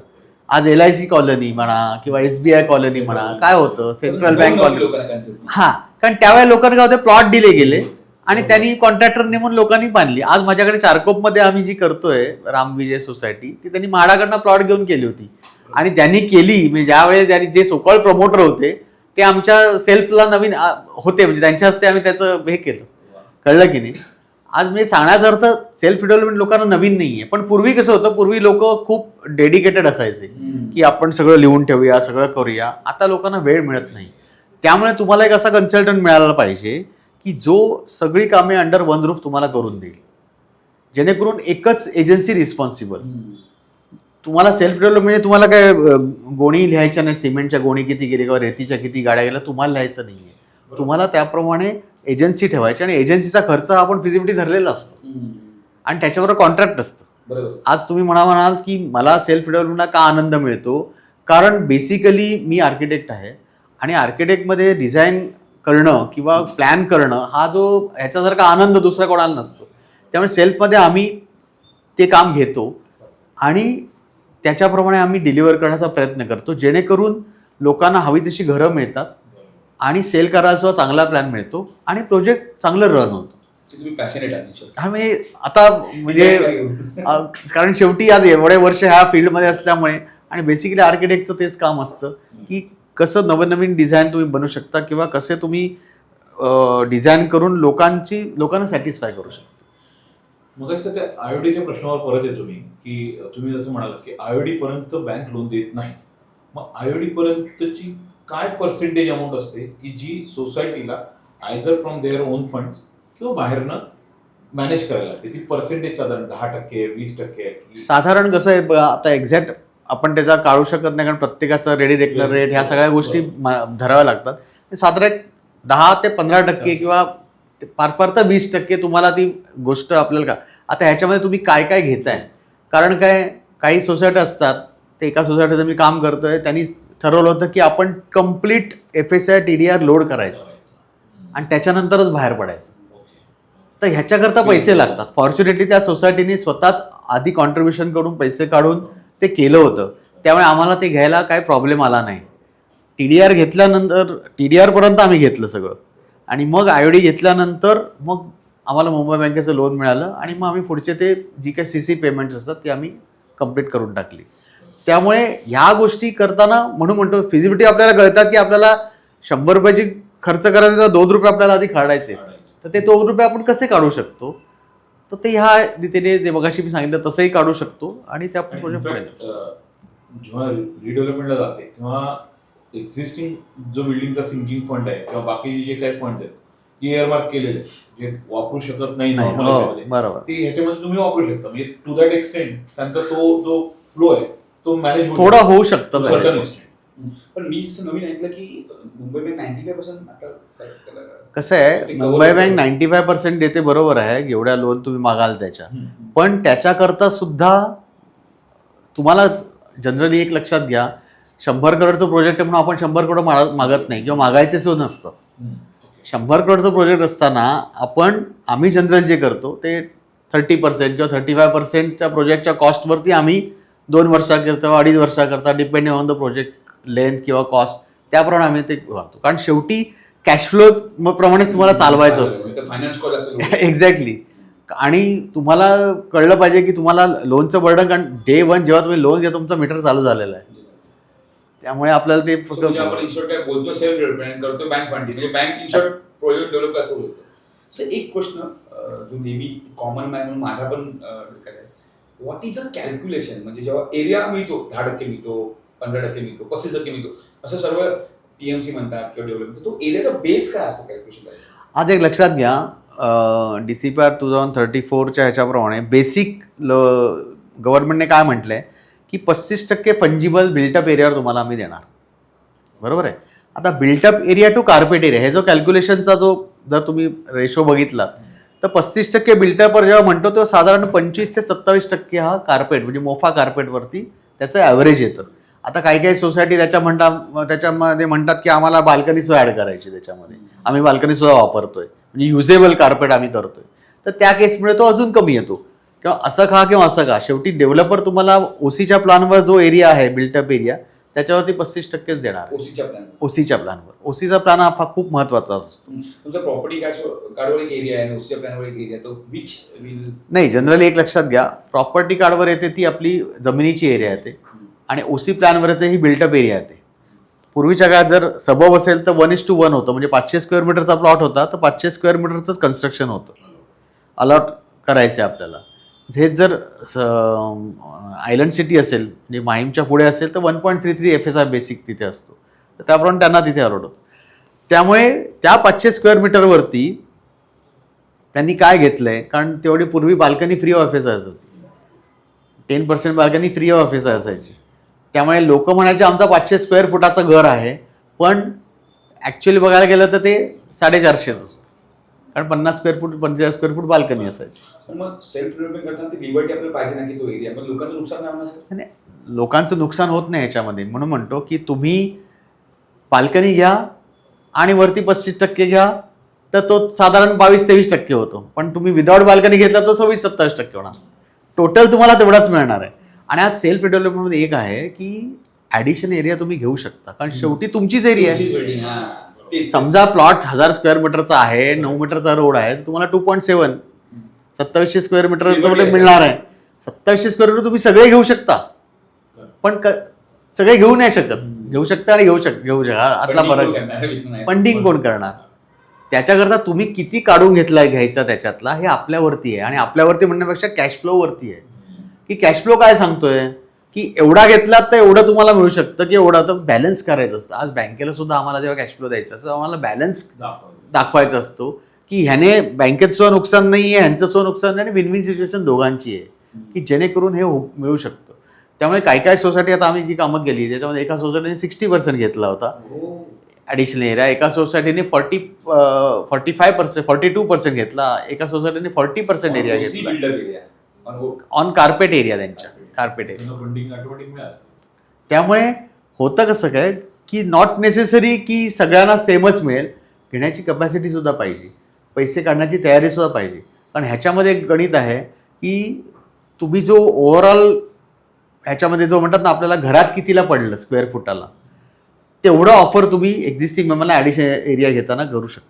आज LIC कॉलनी म्हणा किंवा SBI कॉलनी म्हणा, काय होतं सेंट्रल बँक कॉलनी, हा, कारण त्यावेळेला लोकांना काय होतं, प्लॉट दिले गेले आणि त्यांनी कॉन्ट्रॅक्टर नेमून लोकांनी बांधली. आज माझ्याकडे चारकोपमध्ये आम्ही जी करतोय राम विजय सोसायटी, ती त्यांनी म्हाडाकडनं प्लॉट घेऊन केली होती आणि त्यांनी केली म्हणजे ज्यावेळेस त्यांनी जे सोकॉल प्रमोटर होते ते आमच्या सेल्फला नवीन होते, म्हणजे त्यांच्या हस्ते आम्ही त्याचं हे केलं. कळलं की नाही? आज म्हणजे सांगण्याचा अर्थ सेल्फ डेव्हलपमेंट लोकांना नवीन नाहीये, पण पूर्वी कसं होतं, पूर्वी लोक खूप डेडिकेटेड असायचे की आपण सगळं लिहून ठेवूया, सगळं करूया. आता लोकांना वेळ मिळत नाही. त्यामुळे तुम्हाला एक असा कन्सल्टंट मिळाला पाहिजे की जो सगळी कामे अंडर वन रूफ तुम्हाला करून देईल, जेणेकरून एकच एजन्सी रिस्पॉन्सिबल. तुम्हाला सेल्फ डेव्हलपमेंट म्हणजे तुम्हाला काय गोणी लिहायच्या नाही, सिमेंटच्या गोणी किती गेली किंवा रेतीच्या किती गाड्या गेल्या तुम्हाला लिहायचं नाहीये. तुम्हाला त्याप्रमाणे एजन्सी ठेवायची आणि एजन्सीचा खर्च हा आपण फिजिबिलिटी धरलेला असतो आणि त्याच्यावर कॉन्ट्रॅक्ट असतं. बरोबर. आज तुम्ही म्हणाल की मला सेल्फ डेव्हलपमेंटला का आनंद मिळतो, कारण बेसिकली मी आर्किटेक्ट आहे आणि आर्किटेक्टमध्ये डिझाईन करणं किंवा प्लॅन करणं हा जो ह्याच्यासारखा आनंद दुसरा कोणाला नसतो. त्यामुळे सेल्फमध्ये आम्ही ते काम घेतो आणि त्याच्याप्रमाणे आम्ही डिलिव्हर करण्याचा प्रयत्न करतो, जेणेकरून लोकांना हवी तशी घरं मिळतात आणि सेल करायचा चांगला प्लॅन मिळतो आणि प्रोजेक्ट चांगलं रन होतं. तुम्ही पॅशनेट आहात. हा म्हणजे आता म्हणजे कारण शेवटी आज एवढे वर्ष ह्या फील्डमध्ये असल्यामुळे आणि बेसिकली आर्किटेक्टचं तेच काम असतं की कसं नवनवीन डिझाईन तुम्ही बनवू शकता किंवा कसे तुम्ही डिझाईन करून लोकांना सॅटिस्फाय करू शकता. मग त्या आयओडीच्या प्रश्नावर परत येतो मी की तुम्ही जसं म्हणालात की आयओडी पर्यंत बँक लोन देत नाही. मग आयओडी पर्यंतची काय पर्सेंटेज अमाऊंट असते की जी सोसायटीला either from their own funds किंवा बाहेरनं मॅनेज करायला लागते? ती पर्सेंटेज साधारण 10%, 20%? साधारण कसं आहे, आता एक्झॅक्ट आपण त्याचा काढू शकत नाही कारण प्रत्येकाचं रेडी रेग्युलर रेट ह्या सगळ्या गोष्टी धराव्या लागतात. साधारण 10 ते 15% किंवा फार तर 20% तुम्हाला ती गोष्ट आपल्याला आता ह्याच्यामध्ये तुम्ही काय काय घेताय. कारण काही सोसायटी असतात, ते एका सोसायटीचं मी काम करतोय, त्यांनी ठरवलं होतं की आपण कम्प्लीट FSI TDR लोड करायचं आणि त्याच्यानंतरच बाहेर पडायचं. तर ह्याच्याकरता पैसे लागतात. फॉर्च्युनेटली त्या सोसायटीने स्वतःच आधी कॉन्ट्रीब्युशन करून पैसे काढून ते केलं होतं, त्यामुळे आम्हाला ते घ्यायला काही प्रॉब्लेम आला नाही. TDR घेतल्यानंतर TDR पर्यंत आम्ही घेतलं सगळं आणि मग IOD घेतल्यानंतर मग आम्हाला मुंबई बँकेचं लोन मिळालं आणि मग आम्ही पुढचे ते जी काही CC पेमेंट्स असतात ती आम्ही कंप्लीट करून टाकली. त्यामुळे ह्या गोष्टी करताना म्हणून म्हणतो फिजिबिलिटी आपल्याला कळतात की आपल्याला 100 रुपयाची खर्च करायचा 2 रुपये आपल्याला आधी काढायचे, तर ते 2 रुपये आपण कसे काढू शकतो, तर ते ह्या रीतीने जे मगाशी मी सांगितलं तसंही काढू शकतो आणि त्या आपण प्रोजेक्ट पुढे जेव्हा रिडेव्हलपमेंटला जाते तेव्हा एक्झिस्टिंग जो बिल्डिंगचा सिंकिंग फंड आहे किंवा बाकी जे काही फंड आहेत ते एअरमार्क केलेले जे वापरू शकत नाही बरोबर, ते ह्याच्यामध्ये तुम्ही वापरू शकता. म्हणजे टू दॅट एक्सटेंट त्यांचा तो जो फ्लो आहे तो मॅनेज थोडा होऊ शकतं. पण मी जसं नवीन ऐकलं की मुंबई बँक 95% आता कसं आहे, मुंबई बँक 95% देते, बरोबर आहे, एवढ्या लोन तुम्ही मागाल त्याच्या, पण त्याच्याकरता सुद्धा तुम्हाला जनरली एक लक्षात घ्या, 100 करोडचं प्रोजेक्ट आहे म्हणून आपण 100 करोड मागत नाही किंवा मागायचे सुद्धा नसतं. 100 करोडचं प्रोजेक्ट असताना आम्ही जनरल जे करतो ते 30% किंवा 35%च्या प्रोजेक्टच्या कॉस्टवरती आम्ही 2 वर्षाकरता 2.5 वर्षाकरता depending on the project length किंवा कॉस्ट त्याप्रमाणे आम्ही ते वागतो. कारण शेवटी कॅश फ्लो प्रमाणेच तुम्हाला चालवायचं असतं. एक्झॅक्टली. आणि तुम्हाला कळलं पाहिजे की तुम्हाला लोनचं बर्डन, कारण डे 1 जेव्हा तुम्ही लोन घेता तुमचा मीटर चालू झालेला आहे, त्यामुळे आपल्याला ते आपण इन्शॉर्ट काय बोलतो सेल्फ डेव्हलपमेंट करतो बँक फंडिंग म्हणजे बँक इन्शॉर्ट प्रोजेक्ट डेव्हलप कसं होतं. सर एक प्रश्न जो नेहमी कॉमन मॅन म्हणून माझा पण व्हॉट इज अ कॅल्क्युलेशन, म्हणजे जेव्हा एरिया मिळतो 10% मिळतो, 15% मिळतो, 35% मिळतो, असं सर्व TMC म्हणतात किंवा डेव्हलपमेंट, तो एरियाचा बेस काय असतो कॅल्क्युलेशन? आज एक लक्षात घ्या, DCPR 2034च्या ह्याच्याप्रमाणे बेसिक गव्हर्नमेंटने काय म्हटलंय की 35% फंजिबल बिल्टअप एरियावर तुम्हाला आम्ही देणार, बरोबर आहे. आता built up area to carpet area हे जो कॅल्क्युलेशनचा जो जर तुम्ही रेशो बघितला तर 35% बिल्टअपवर जेव्हा म्हणतो तेव्हा साधारण 25 ते 27% हा कार्पेट म्हणजे मोफा कार्पेटवरती त्याचं ॲव्हरेज येतं. आता काही सोसायटी त्याच्यामध्ये म्हणतात की आम्हाला बाल्कनी सुद्धा ॲड करायची, त्याच्यामध्ये आम्ही बाल्कनी सुद्धा वापरतोय, म्हणजे युजेबल कार्पेट आम्ही करतोय, तर त्या केसमुळे तो अजून कमी येतो. किंवा असं किंवा असं का, शेवटी डेव्हलपर तुम्हाला ओसीच्या प्लॅनवर जो एरिया आहे बिल्टअप एरिया त्याच्यावरती 35%च देणार. ओसीच्या प्लॅनवर. ओसीचा प्लॅन हा खूप महत्वाचा असतो. तुमचा प्रॉपर्टी कार्डवर एक एरिया आहे आणि ओसीच्या प्लॅनवर एक एरिया, तो विच नाही, जनरली एक लक्षात घ्या, प्रॉपर्टी कार्डवर येते ती आपली जमिनीची एरिया येते आणि ओसी प्लॅनवर ही बिल्टअप एरिया आहे. पूर्वीच्या काळात जर सबब असेल तर 1:1 होतं, म्हणजे 500 स्क्वेअर मीटरचा प्लॉट होता तर 500 स्क्वेअर मीटरचंच कन्स्ट्रक्शन होतं, अलॉट करायचं आपल्याला. हे जर आयलंड सिटी असेल म्हणजे माहीमच्या पुढे असेल तर 1.33 FSI बेसिक तिथे असतो, तर त्याप्रमाणे त्यांना तिथे अलॉट होतं. त्यामुळे त्या 500 स्क्वेअर मीटरवरती त्यांनी काय घेतलंय, कारण तेवढी पूर्वी बाल्कनी फ्री ऑफ FSI असायची, 10% बाल्कनी फ्री ऑफ FSI असायची. त्यामुळे लोक म्हणायचे आमचा 500 स्क्वेअर फुटाचं घर आहे, पण ॲक्च्युअली बघायला गेलं तर ते 450, कारण 50 square foot 50 square foot balcony असायची. पण मग सेल्फ डेव्हलपमेंट करताना ती लिबर्टी आपल्याला पाहिजे ना की तो एरिया, पण लोकांचं नुकसान नाही होणार सर. नाही, लोकांचं नुकसान होत नाही याच्यामध्ये. म्हणून म्हणतो की तुम्ही बाल्कनी घ्या आणि वरती 25% घ्या तर तो साधारण 22-23% होतो, पण तुम्ही विदाऊट बाल्कनी घेतला तो 26-27% होणार. टोटल तुम्हाला तेवढाच मिळणार आहे. आणि आज सेल्फ डेव्हलपमेंटमध्ये एक आहे की ॲडिशनल एरिया तुम्ही घेऊ शकता, कारण शेवटी तुमचीच एरिया आहे. तुमचीच building, हां. समजा प्लॉट 1000 स्क्वेअर मीटरचा आहे, 9 मीटरचा रोड आहे, तर तुम्हाला 2.7 2700 स्क्वेअर मीटर मिळणार आहे. 2700 स्क्वेअर मीटर तुम्ही सगळे घेऊ शकता, पण सगळे घेऊ नाही शकत. घेऊ शकता आणि घेऊ शकता, आतला फरक आहे. फंडिंग कोण करणार, त्याच्याकरता तुम्ही किती काढून घेतलाय घ्यायचा त्याच्यातला हे आपल्यावरती आहे. आणि आपल्यावरती म्हणण्यापेक्षा कॅश फ्लोवरती आहे की कॅश फ्लो काय सांगतोय की एवढा घेतला तर एवढं तुम्हाला मिळू शकतं, की एवढं तर बॅलन्स करायचं असतं. आज बँकेला सुद्धा आम्हाला जेव्हा कॅश फ्लो द्यायचा असतं आम्हाला बॅलन्स दाखवायचा असतो की ह्याने बँकेत सुद्धा नुकसान नाही आहे, ह्यांचं सुद्धा नुकसान नाही, आणि विन विन सिच्युएशन दोघांची आहे की जेणेकरून हे मिळू शकतं. त्यामुळे काही सोसायटी आता आम्ही जी कामं केली त्याच्यामध्ये एका सोसायटीने 60% घेतला होता ॲडिशनल एरिया, एका सोसायटीने 42% घेतला, एका सोसायटीने 40% एरिया घेतला ऑन कार्पेट एरिया, त्यांच्या कार्पेट एरिया. फंडिंग ऑटोमॅटिक मिळालं. त्यामुळे होतं कसं काय की नॉट नेसेसरी की सगळ्यांना सेमच मिळेल, घेण्याची कपॅसिटी सुद्धा पाहिजे, पैसे काढण्याची तयारी सुद्धा पाहिजे. कारण ह्याच्यामध्ये एक गणित आहे की तुम्ही जो ओव्हरऑल ह्याच्यामध्ये जो म्हणतात ना आपल्याला घरात कितीला पडलं स्क्वेअर फुटाला, तेवढं ऑफर तुम्ही एक्झिस्टिंग मेंबरला ॲडिशनल एरिया घेताना करू शकता.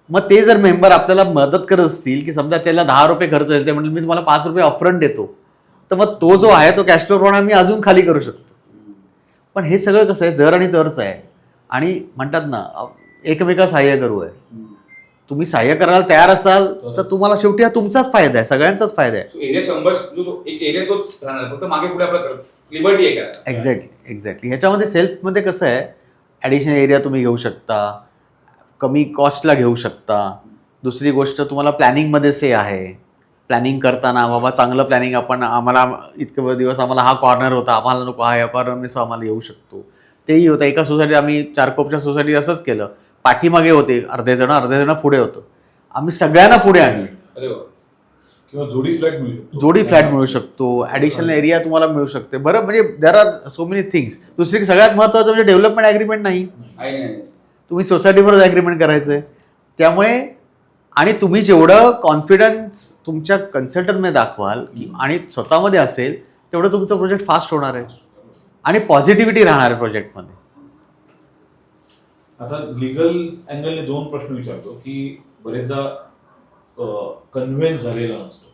मग ते जर मेंबर आपल्याला मदत करत असतील की समजा त्याला 10 रुपये खर्च येईल, ते म्हणजे मी तुम्हाला 5 रुपये अपफ्रंट देतो, तर मग तो जो आहे तो कॅश फ्लो प्रमाणे मी अजून खाली करू शकतो. पण हे सगळं कसं आहे, जर आणि तरच आहे. आणि म्हणतात ना एकमेका सहाय्य करू आहे. तुम्ही सहाय्य करायला तयार असाल तर तुम्हाला शेवटी हा तुमचाच फायदा आहे, सगळ्यांचाच फायदा आहे. एरिया 100 एक एरिया तोच राहणार, फक्त मागे पुढे आपलं लिबर्टी आहे का. एक्झॅक्टली. ह्याच्यामध्ये सेल्फमध्ये कसं आहे, ॲडिशनल एरिया तुम्ही घेऊ शकता, कमी कॉस्टला घेऊ शकता. दुसरी गोष्ट तुम्हाला प्लॅनिंगमध्ये से आहे, प्लॅनिंग करताना बाबा चांगलं प्लॅनिंग आपण आम्हाला इतके दिवस आम्हाला हा कॉर्नर होता, आम्हाला नको हा कॉर्नर आम्हाला येऊ शकतो, तेही होतं. एका सोसायटी आम्ही चारकोपच्या सोसायटी असंच केलं, पाठीमागे होते अर्धे जण पुढे होतं, आम्ही सगळ्यांना पुढे आणले. किंवा जोडी फ्लॅट मिळू शकतो, ॲडिशनल एरिया तुम्हाला मिळू शकते. बरं, म्हणजे there are so many things. दुसरी सगळ्यात महत्त्वाचं म्हणजे डेव्हलपमेंट ॲग्रीमेंट नाही, तुम्ही सोसायटीवरच ॲग्रीमेंट करायचं आहे. त्यामुळे आणि तुम्ही जेवढं कॉन्फिडन्स तुमच्या कन्सल्टंटमध्ये दाखवाल आणि स्वतःमध्ये असेल तेवढं तुमचं प्रोजेक्ट फास्ट होणार आहे आणि पॉझिटिव्हिटी राहणार आहे प्रोजेक्टमध्ये. आता लिगल अँगलने 2 प्रश्न विचारतो की बरेचदा कन्व्हेन्स झालेला नसतो,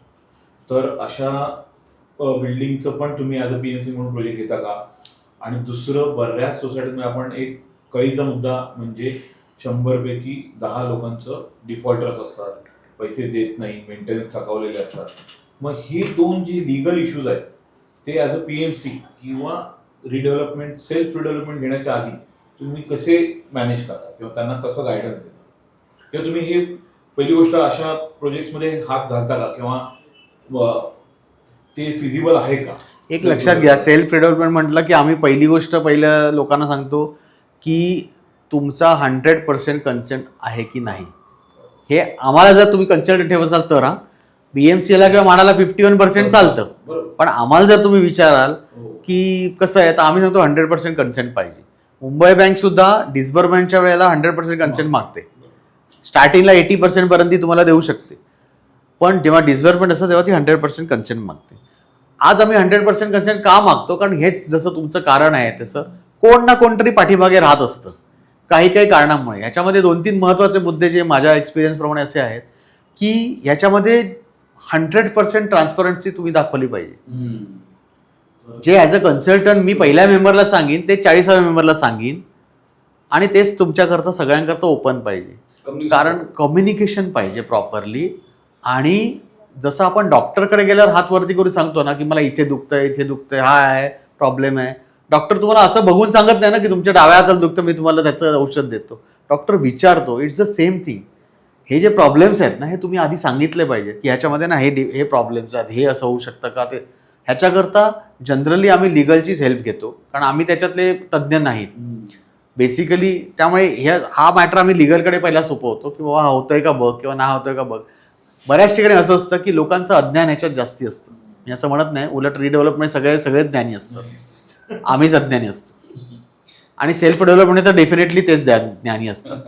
तर अशा बिल्डिंगचं पण तुम्ही ॲज अ PMC म्हणून प्रोजेक्ट घेता का. आणि दुसरं, बऱ्याच सोसायटीमध्ये आपण एक कळीचा मुद्दा म्हणजे 100 पैकी 10 लोकांचं डिफॉल्टर्स असतात, पैसे देत नाही, मेंटेनन्स थकवलेले असतात. मग ही 2 जी लिगल इश्यूज आहेत ते ॲज अ PMC किंवा रिडेव्हलपमेंट सेल्फ रिडेव्हलपमेंट घेण्याच्या आधी तुम्ही कसे मॅनेज करता किंवा त्यांना कसं गायडन्स देता, किंवा तुम्ही हे पहिली गोष्ट अशा प्रोजेक्ट्समध्ये हात घालता का, किंवा ते फिजिबल आहे का. एक लक्षात घ्या, सेल्फ डेव्हलपमेंट म्हटलं की आम्ही पहिली गोष्ट पहिल्या लोकांना सांगतो की तुमचा 100% कन्सेंट आहे की नाही. हे आम्हाला जर तुम्ही कन्सेंट ठेवत असाल तर BMCला किंवा माडाला 51% चालतं, पण आम्हाला जर तुम्ही विचाराल की कसं आहे तर आम्ही सांगतो 100% कन्सेंट पाहिजे. मुंबई बँक सुद्धा डिस्बर्समेंटच्या वेळेला 100% कन्सेंट मागते. स्टार्टिंगला 80% पर्यंत तुम्हाला देऊ शकते, पण जेव्हा डिस्बर्समेंट असतं तेव्हा ती 100% कन्सेंट मागते. आज आम्ही 100% कन्सेंट का मागतो, कारण हेच जसं तुमचं कारण आहे तसं कोण ना कोणतरी पाठीमागे राहत असतं काही कारणामुळे. ह्याच्यामध्ये 2-3 महत्त्वाचे मुद्दे जे माझ्या एक्सपिरियन्सप्रमाणे असे आहेत की ह्याच्यामध्ये 100% ट्रान्सपरन्सी तुम्ही दाखवली पाहिजे. जे ॲज अ कन्सल्टंट मी पहिल्या मेंबरला सांगीन ते 40व्या मेंबरला सांगीन, आणि तेच तुमच्याकरता सगळ्यांकरता ओपन पाहिजे. कारण कम्युनिकेशन पाहिजे प्रॉपरली. आणि जसं आपण डॉक्टरकडे गेल्यावर हात वरती करून सांगतो ना की मला इथे दुखतंय, हा आहे प्रॉब्लेम आहे, डॉक्टर तुम्हाला असं बघून सांगत नाही ना की तुमच्या डाव्या हाताला दुखतं मी तुम्हाला त्याचं औषध देतो. डॉक्टर विचारतो. It's the same thing. हे जे प्रॉब्लेम्स आहेत ना हे तुम्ही आधी सांगितले पाहिजे की ह्याच्यामध्ये ना हे प्रॉब्लेम्स आहेत, हे असं होऊ शकतं का ते. ह्याच्याकरता जनरली आम्ही लिगलचीच हेल्प घेतो, कारण आम्ही त्याच्यातले तज्ज्ञ नाहीत बेसिकली. त्यामुळे हा मॅटर आम्ही लिगलकडे पहिला सोपवतो की बाबा हा होतोय का बघ किंवा ना होतोय का बघ. बऱ्याच ठिकाणी असं असतं की लोकांचं अज्ञान ह्याच्यात जास्ती असतं. मी असं म्हणत नाही, उलट रिडेव्हलपमेंट सगळेच ज्ञानी असतं, आम्हीच अज्ञानी असतो. आणि सेल्फ डेव्हलपमेंट तर डेफिनेटली तेच ज्ञानी असतं.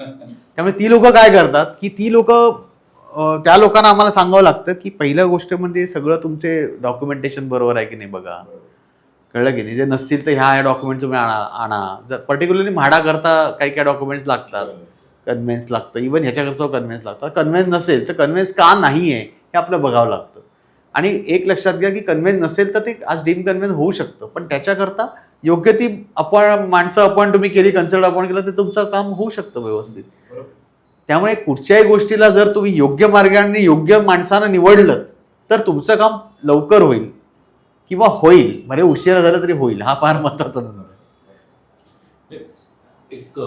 त्यामुळे ती लोक काय करतात की त्या लोकांना आम्हाला सांगावं लागतं की पहिल्या गोष्ट म्हणजे सगळं तुमचे डॉक्युमेंटेशन बरोबर आहे की नाही बघा, कळलं की नाही. जे नसतील तर ह्या डॉक्युमेंट तुम्ही आणा. जर पर्टिक्युलरली म्हाडा करता काही डॉक्युमेंट्स लागतात, कन्व्हेन्स लागतं, इव्हन ह्याच्याकरता कन्व्हेन्स लागतं. कन्व्हेन्स नसेल तर कन्व्हेन्स का नाही आहे हे आपलं बघावं लागतं. आणि एक लक्षात घ्या की कन्व्हेन्स नसेल तर ते आज डीम कन्व्हेन्स होऊ शकतं, पण त्याच्याकरता योग्य ती माणसं अपॉइंट तुम्ही केली, कन्सल्ट अपॉइंट केलं तर तुमचं काम होऊ शकतं व्यवस्थित. त्यामुळे कुठच्याही गोष्टीला जर तुम्ही योग्य मार्गाने योग्य माणसानं निवडलं तर तुमचं काम लवकर होईल किंवा होईल, भले उशिरा झालं तरी होईल. हा फार महत्वाचा मुद्दा आहे. एक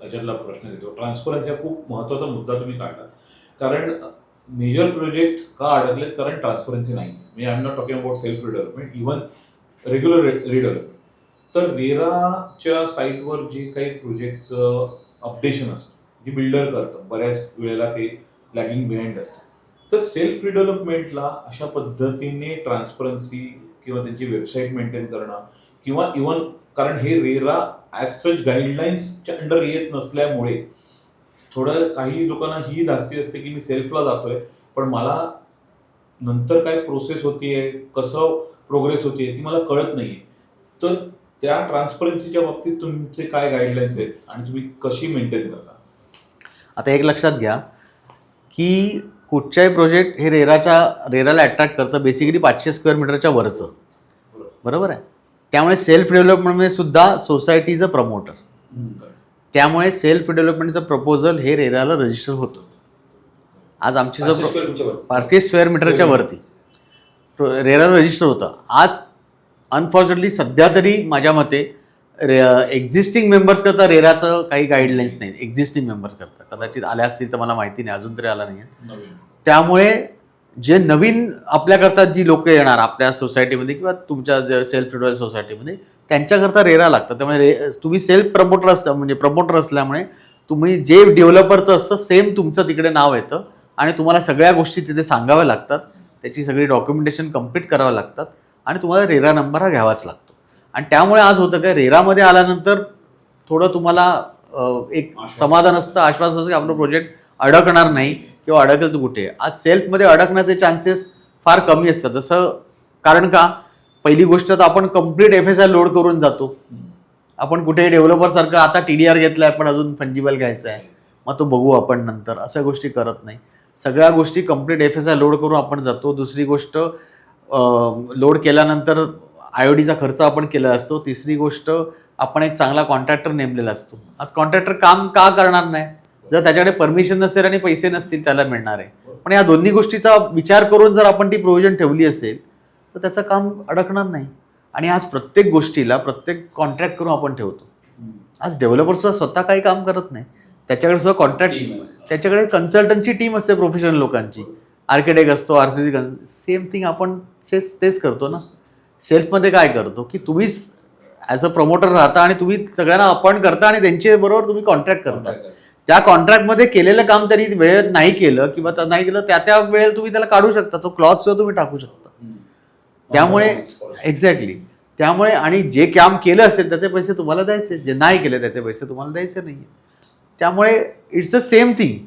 ह्याच्यातला प्रश्न येतो, ट्रान्सपरन्सी हा खूप महत्वाचा मुद्दा तुम्ही काढला. कारण मेजर प्रोजेक्ट का अडकलेत, कारण ट्रान्सपरन्सी नाही. मी I am not talking about self redevelopment, even regular redevelopment. तर रेराच्या साईटवर जे काही प्रोजेक्टचं अपडेशन असतं, जे बिल्डर करतं, बऱ्याच वेळेला ते लॅगिंग बिहाइंड असतं. तर सेल्फ रिडेव्हलपमेंटला अशा पद्धतीने ट्रान्सपरन्सी किंवा त्यांची वेबसाईट मेंटेन करणं किंवा इव्हन, कारण हे रेरा ॲज सच गाईडलाईन्सच्या अंडर येत नसल्यामुळे थोडं काही लोकांना ही धास्ती असते की मी सेल्फला जातोय पण मला नंतर काय प्रोसेस होतीये, कसं प्रोग्रेस होतीये ती मला कळत नाहीये. तर त्या ट्रान्सपरन्सीच्या बाबतीत तुमचे काय गाईडलाईन्स आहेत आणि तुम्ही कशी मेंटेन करता? आता एक लक्षात घ्या की कुठच्याही प्रोजेक्ट हे रेराला अट्रॅक्ट करतं बेसिकली 500 स्क्वेअर मीटरच्या वरचं, बरोबर आहे. त्यामुळे सेल्फ डेव्हलपमेंटमध्ये सुद्धा सोसायटी इज अ प्रमोटर. त्यामुळे सेल्फ डेव्हलपमेंटचं प्रपोजल हे रेराला रजिस्टर होतं. आज आमची जो 500 स्क्वेअर मीटरच्या वरती रेराला रजिस्टर होतं. आज अनफॉर्च्युनेटली सध्या तरी माझ्या मते एक्झिस्टिंग मेंबर्स करता रेराचं काही गाईडलाईन्स नाही. एक्झिस्टिंग मेंबर्स करता कदाचित आल्या असतील तर मला माहिती नाही, अजून तरी आला नाही आहे. त्यामुळे जे नवीन आपल्याकरता जी लोक येणार आपल्या सोसायटीमध्ये किंवा तुमच्या जे सेल्फ डेव्हलप सोसायटीमध्ये त्यांच्याकरता रेरा लागतं. त्यामुळे तुम्ही सेल्फ प्रमोटर असल्यामुळे तुम्ही जे डेव्हलपरचं असतं सेम तुमचं तिकडे नाव येतं आणि तुम्हाला सगळ्या गोष्टी तिथे सांगाव्या लागतात, त्याची सगळी डॉक्युमेंटेशन कम्प्लीट करावं लागतात आणि तुम्हाला रेरा नंबर हा घ्यावाच लागतो. आणि त्यामुळे आज होतं काय, रेरामध्ये आल्यानंतर थोडं तुम्हाला एक समाधान असतं, आश्वासन असतं की आपलं प्रोजेक्ट अडकणार नाही किंवा अडकलं तर कुठे. आज सेल्फमध्ये अडकण्याचे चान्सेस फार कमी असतात. जसं कारण का, पहिली गोष्ट तर आपण कम्प्लीट FSI लोड करून जातो. आपण कुठेही डेव्हलपरसारखं आता TDR घेतलाय पण अजून फंजिबल घ्यायचं आहे मग तो बघू आपण नंतर, अशा गोष्टी करत नाही. सगळ्या गोष्टी कम्प्लीट FSI लोड करून आपण जातो. दुसरी गोष्ट, लोड केल्यानंतर IODचा खर्च आपण केला असतो. तिसरी गोष्ट, आपण एक चांगला कॉन्ट्रॅक्टर नेमलेला असतो. आज कॉन्ट्रॅक्टर काम का करणार नाही, जर त्याच्याकडे परमिशन नसेल आणि पैसे नसतील त्याला मिळणार आहे. पण या दोन्ही गोष्टीचा विचार करून जर आपण ती प्रोव्हिजन ठेवली असेल तर त्याचं काम अडकणार नाही. आणि आज प्रत्येक गोष्टीला प्रत्येक कॉन्ट्रॅक्ट करून आपण ठेवतो. आज डेव्हलपर सुद्धा स्वतः काही काम करत नाही, त्याच्याकडे सुद्धा कॉन्ट्रॅक्ट, त्याच्याकडे कन्सल्टंटची टीम असते प्रोफेशनल लोकांची. आर्किटेक्ट असतो, RCC, सेम थिंग आपण तेच करतो ना. सेल्फमध्ये काय करतो की तुम्हीच ॲज अ प्रमोटर राहता आणि तुम्ही सगळ्यांना अपॉइंट करता आणि त्यांच्या बरोबर तुम्ही कॉन्ट्रॅक्ट करता. त्या कॉन्ट्रॅक्टमध्ये केलेलं काम तरी वेळेत नाही केलं किंवा नाही केलं त्या वेळेला तुम्ही त्याला काढू शकता, तो क्लॉज सुद्धा तुम्ही टाकू शकता. त्यामुळे एक्झॅक्टली, त्यामुळे आणि जे काम केलं असेल त्याचे पैसे तुम्हाला द्यायचे, जे नाही केले त्याचे पैसे तुम्हाला द्यायचे नाही. त्यामुळे इट्स द सेम थिंग,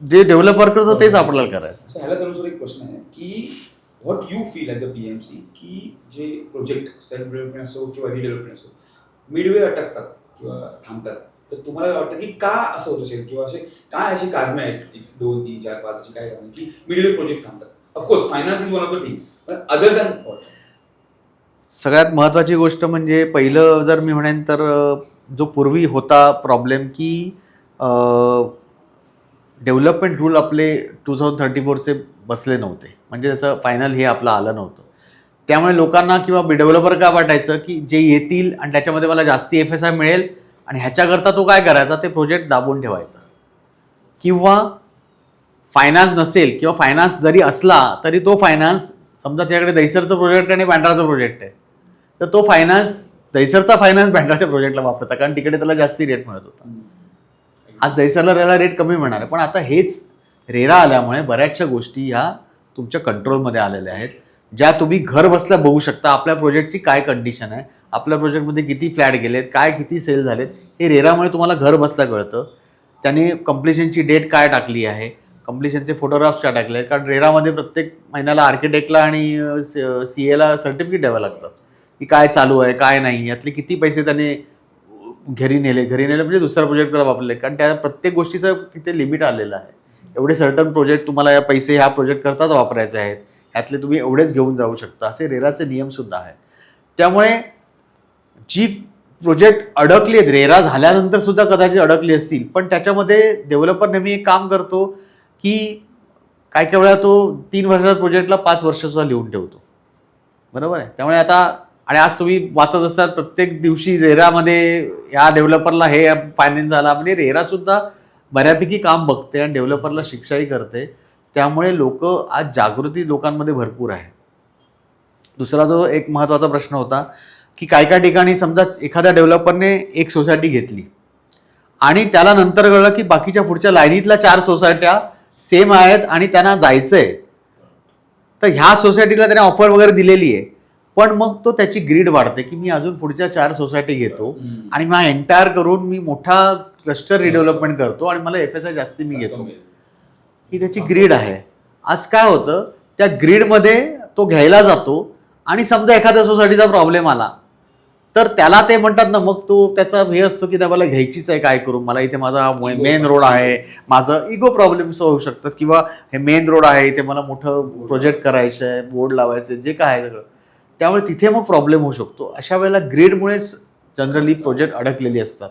जे डेव्हलपर करतो तेच आपल्याला करायचं. ह्याला अनुसार एक प्रश्न आहे की what you feel as a PMC की जे प्रोजेक्ट सेल्फ डेव्हलपमेंट असो किंवा रिडेव्हलपमेंट असो मिडवे अटकतात किंवा थांबतात, तर तुम्हाला वाटतं की का असं होत असेल किंवा असे काय अशी कारणं आहेत, 1, 2, 3, 4, 5 अशी काय कारणं की मिडवे प्रोजेक्ट थांबतात? Of course finance is one of the thing, पण अदर दॅन सगळ्यात महत्त्वाची गोष्ट म्हणजे पहिलं जर मी म्हणेन तर जो पूर्वी होता प्रॉब्लेम की डेव्हलपमेंट रूल आपले 2034चे बसले नव्हते, म्हणजे त्याचं फायनल हे आपलं आलं नव्हतं. त्यामुळे लोकांना किंवा डेव्हलपर काय वाटायचं की जे येतील आणि त्याच्यामध्ये मला जास्ती FSI मिळेल आणि ह्याच्याकरता तो काय करायचा, ते प्रोजेक्ट दाबून ठेवायचा. किंवा फायनान्स नसेल किंवा फायनान्स जरी असला तरी तो फायनान्स, समजा त्याच्याकडे दहिसरचं प्रोजेक्ट आहे आणि बँड्राचं प्रोजेक्ट आहे, तर तो फायनान्स दहिसरचा फायनान्स बँड्राच्या प्रोजेक्टला वापरता, कारण तिकडे त्याला जास्ती रेट मिळत होता. आज दहिसरला त्याला रेट कमी मिळणार आहे, पण आता हेच रेरा आल्यामुळे बऱ्याचशा गोष्टी ह्या तुमच्या कंट्रोलमध्ये आलेल्या आहेत, ज्या तुम्ही घर बसल्या बघू शकता. आपल्या प्रोजेक्टची काय कंडिशन आहे, आपल्या प्रोजेक्टमध्ये किती फ्लॅट गेलेत, काय किती सेल झालेत, हे रेरामुळे तुम्हाला घर बसल्या कळतं. त्याने कम्प्लिशनची डेट काय टाकली आहे, कम्प्लिशनचे फोटोग्राफ्स काय टाकले आहेत, कारण रेरामध्ये प्रत्येक महिन्याला आर्किटेक्टला आणि CA सर्टिफिकेट द्यावं लागतं की काय चालू आहे काय नाही, यातले किती पैसे त्याने घरी नेले म्हणजे दुसऱ्या प्रोजेक्टला वापरले, कारण त्या प्रत्येक गोष्टीचं तिथे लिमिट आलेलं आहे. एवढे सर्टन प्रोजेक्ट तुम्हाला या पैसे ह्या प्रोजेक्ट करताच वापरायचे आहेत, ह्यातले तुम्ही एवढेच घेऊन जाऊ शकता, असे रेराचे नियमसुद्धा आहेत. त्यामुळे जी प्रोजेक्ट अडकली आहेत, रेरा झाल्यानंतर सुद्धा कदाचित अडकली असतील, पण त्याच्यामध्ये डेव्हलपर नेहमी एक काम करतो की काय काय वेळा तो 3 वर्षाच्या प्रोजेक्टला 5 वर्ष सुद्धा लिहून ठेवतो, बरोबर आहे. त्यामुळे आता आणि आज तुम्ही वाचत असतात प्रत्येक दिवशी रेरामध्ये या डेव्हलपरला हे फायनान्स झाला, म्हणजे रेरासुद्धा बऱ्यापैकी काम बघते आणि डेव्हलपरला शिक्षाही करते. त्यामुळे लोक आज जागृती लोकांमध्ये भरपूर आहे. दुसरा जो एक महत्त्वाचा प्रश्न होता की काय काय ठिकाणी समजा एखाद्या डेव्हलपरने एक सोसायटी घेतली आणि त्याला नंतर कळलं की बाकीच्या पुढच्या लाईनीतल्या 4 सोसायट्या सेम आहेत आणि त्यांना जायचं आहे, तर ह्या सोसायटीला त्याने ऑफर वगैरे दिलेली आहे, पण मग तो त्याची ग्रीड वाढते की मी अजून पुढच्या 4 सोसायटी घेतो आणि मग एंटायर करून मी मोठा क्लस्टर रिडेव्हलपमेंट करतो आणि मला FSI जास्ती मी घेतो, ही त्याची ग्रीड आहे. आज काय होतं, त्या ग्रीडमध्ये तो घ्यायला जातो आणि समजा एखाद्या सोसायटीचा प्रॉब्लेम आला तर त्याला ते म्हणतात ना, मग तो त्याचा हे असतो की मला घ्यायचीच आहे, काय करू, मला इथे माझा मेन रोड आहे, माझं इगो प्रॉब्लेम्स होऊ शकतात, किंवा हे मेन रोड आहे इथे मला मोठं प्रोजेक्ट करायचं आहे, बोर्ड लावायचं, जे काय आहे सगळं, त्यामुळे तिथे मग प्रॉब्लेम होऊ शकतो. अशा वेळेला ग्रीडमुळेच जनरली प्रोजेक्ट अडकलेली असतात.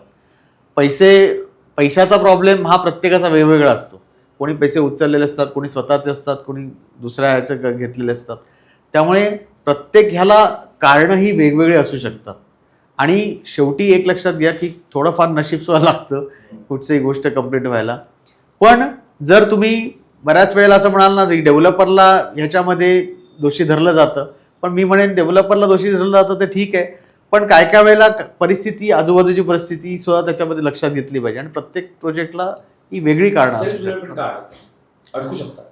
पैशाचा प्रॉब्लेम हा प्रत्येकाचा वेगवेगळा असतो. कोणी पैसे उचललेले असतात, कोणी स्वतःचे असतात, कोणी दुसऱ्या ह्याचे घेतलेले असतात. त्यामुळे प्रत्येक ह्याला कारणं ही वेगवेगळी असू शकतात. आणि शेवटी एक लक्षात घ्या की थोडंफार नशीब सुद्धा लागतं कुठचीही गोष्ट कंप्लीट व्हायला. पण जर तुम्ही बऱ्याच वेळेला असं म्हणाल ना, डेव्हलपरला ह्याच्यामध्ये दोषी धरलं जातं, पण मी म्हणेन डेव्हलपरला दोषी धरलं जातं ते ठीक आहे, पण काय काय वेळेला परिस्थिती, आजूबाजूची परिस्थिती सुद्धा त्याच्यामध्ये लक्षात घेतली पाहिजे आणि प्रत्येक प्रोजेक्टला ही वेगळी कारणं असू शकतात. अडकू शकतात,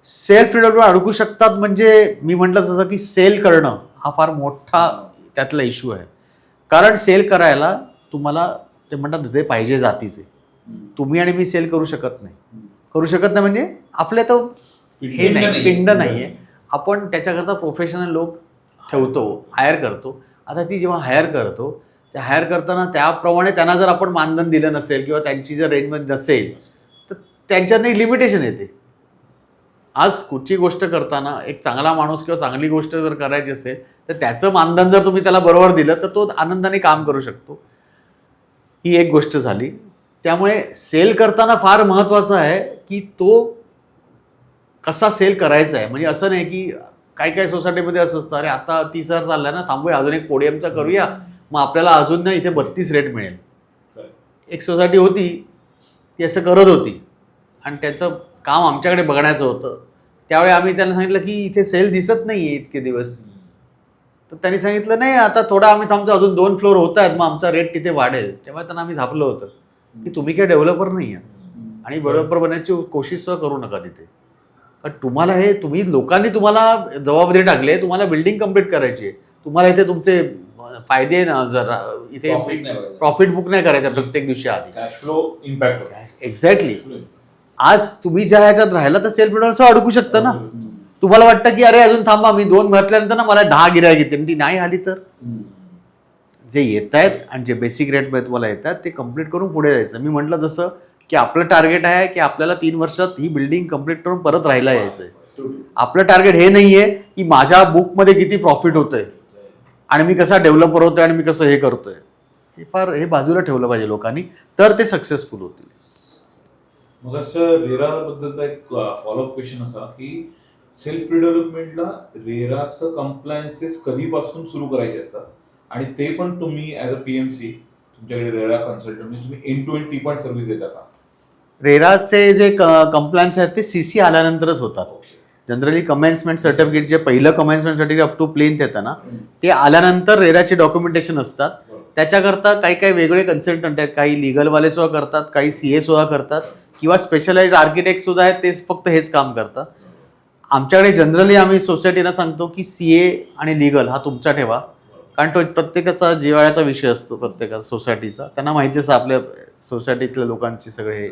सेल्फ डेव्हलपमेंट अडकू शकतात. म्हणजे मी म्हटलं तसं की सेल करणं हा फार मोठा त्यातला इश्यू आहे. कारण सेल करायला तुम्हाला ते म्हणतात ते पाहिजे जातीचे, तुम्ही आणि मी सेल करू शकत नाही म्हणजे आपल्या तर हे नाही, पिंड नाही आहे. आपण त्याच्याकरता प्रोफेशनल लोक ठेवतो, हायर करतो. आता ती जेव्हा हायर करतो, त्या हायर करताना त्याप्रमाणे त्यांना जर आपण मानधन दिलं नसेल किंवा त्यांची जर रेंजमध्ये नसेल तर त्यांच्यातही लिमिटेशन येते. आज कुठची गोष्ट करताना एक चांगला माणूस किंवा चांगली गोष्ट जर करायची असेल तर त्याचं मानधन जर तुम्ही त्याला बरोबर दिलं तर तो आनंदाने काम करू शकतो. ही एक गोष्ट झाली. त्यामुळे सेल करताना फार महत्त्वाचं आहे की तो कसा सेल करायचा आहे. म्हणजे असं नाही की काही सोसायटीमध्ये असं असतं, अरे आता 30,000 चाललाय ना, थांबूया अजून एक पोडियमचा करूया, मग आपल्याला अजून ना इथे 32 रेट मिळेल. एक सोसायटी होती ती असं करत होती आणि त्याचं काम आमच्याकडे बघण्याचं होतं. त्यावेळी आम्ही त्यांना सांगितलं की इथे सेल दिसत नाही आहे इतके दिवस, तर त्यांनी सांगितलं नाही आता थोडा आम्ही थांबतो, अजून 2 फ्लोअर होत आहेत, मग आमचा रेट तिथे वाढेल. तेव्हा त्यांना आम्ही झापलं होतं की तुम्ही काय डेव्हलपर नाही आहे आणि डेव्हलपर बनण्याची कोशिश सुद्धा करू नका तिथे. कारण तुम्हाला हे लोकांनी तुम्हाला जबाबदारी टाकली, तुम्हाला बिल्डिंग कम्प्लीट करायची आहे, तुम्हाला इथे तुमचे फायदे ना, जरा इथे प्रॉफिट बुक नाही करायचा प्रत्येक दिवशी आधी, कॅश फ्लो इम्पॅक्ट. एक्झॅक्टली. आज तुम्ही ज्या ह्याच्यात राहिला तर सेल्फ डेव्हलपमेंट अडकू शकतं ना. तुम्हाला वाटतं की अरे अजून थांबा, मी 2 घातल्यानंतर ना मला 10 गिऱ्हाईक येते, ती नाही आली तर जे येत आहेत आणि जे बेसिक रेटमध्ये तुम्हाला येतात ते कम्प्लीट करून पुढे जायचं. मी म्हटलं जसं की आपलं टार्गेट आहे की आपल्याला 3 वर्षात ही बिल्डिंग कम्प्लीट करून परत राहायला यायचं आहे. आपलं टार्गेट हे नाहीये की माझ्या बुकमध्ये किती प्रॉफिट होतंय आणि मी कसा डेव्हलपर होतोय आणि मी कसं हे करतोय, हे बाजूला ठेवलं पाहिजे लोकांनी, तर ते सक्सेसफुल होतील. मग असं रेराबद्दलचा एक फॉलोअप क्वेश्चन असा की सेल्फ रिडेव्हलपमेंटला रेराचं कम्प्लायन्सेस कधीपासून सुरू करायचे असतात आणि ते पण तुम्ही ॲज अ PMC तुमच्याकडे रेरा कन्सल्टंट तुम्ही एंड टू एंड ती पण सर्व्हिस देता का? रेराचे जे कंप्लायन्स आहेत ते CC आल्यानंतरच होतात. जनरली कमेन्समेंट सर्टिफिकेट, जे पहिलं commencement certificate up to plane येतं ना, ते आल्यानंतर रेराचे डॉक्युमेंटेशन असतात. त्याच्याकरता काही काही वेगळे कन्सल्टंट आहेत, काही लिगलवाले सुद्धा करतात, काही CA सुद्धा करतात, किंवा स्पेशलाइज आर्किटेक्ट सुद्धा आहेत, ते फक्त हेच काम करतात. आमच्याकडे जनरली आम्ही सोसायटीला सांगतो की CA आणि लिगल हा तुमचा ठेवा, कारण तो प्रत्येकाचा जिव्हाळ्याचा विषय असतो, प्रत्येकाचा सोसायटीचा. त्यांना माहिती असतं आपल्या सोसायटीतल्या लोकांची सगळे हे,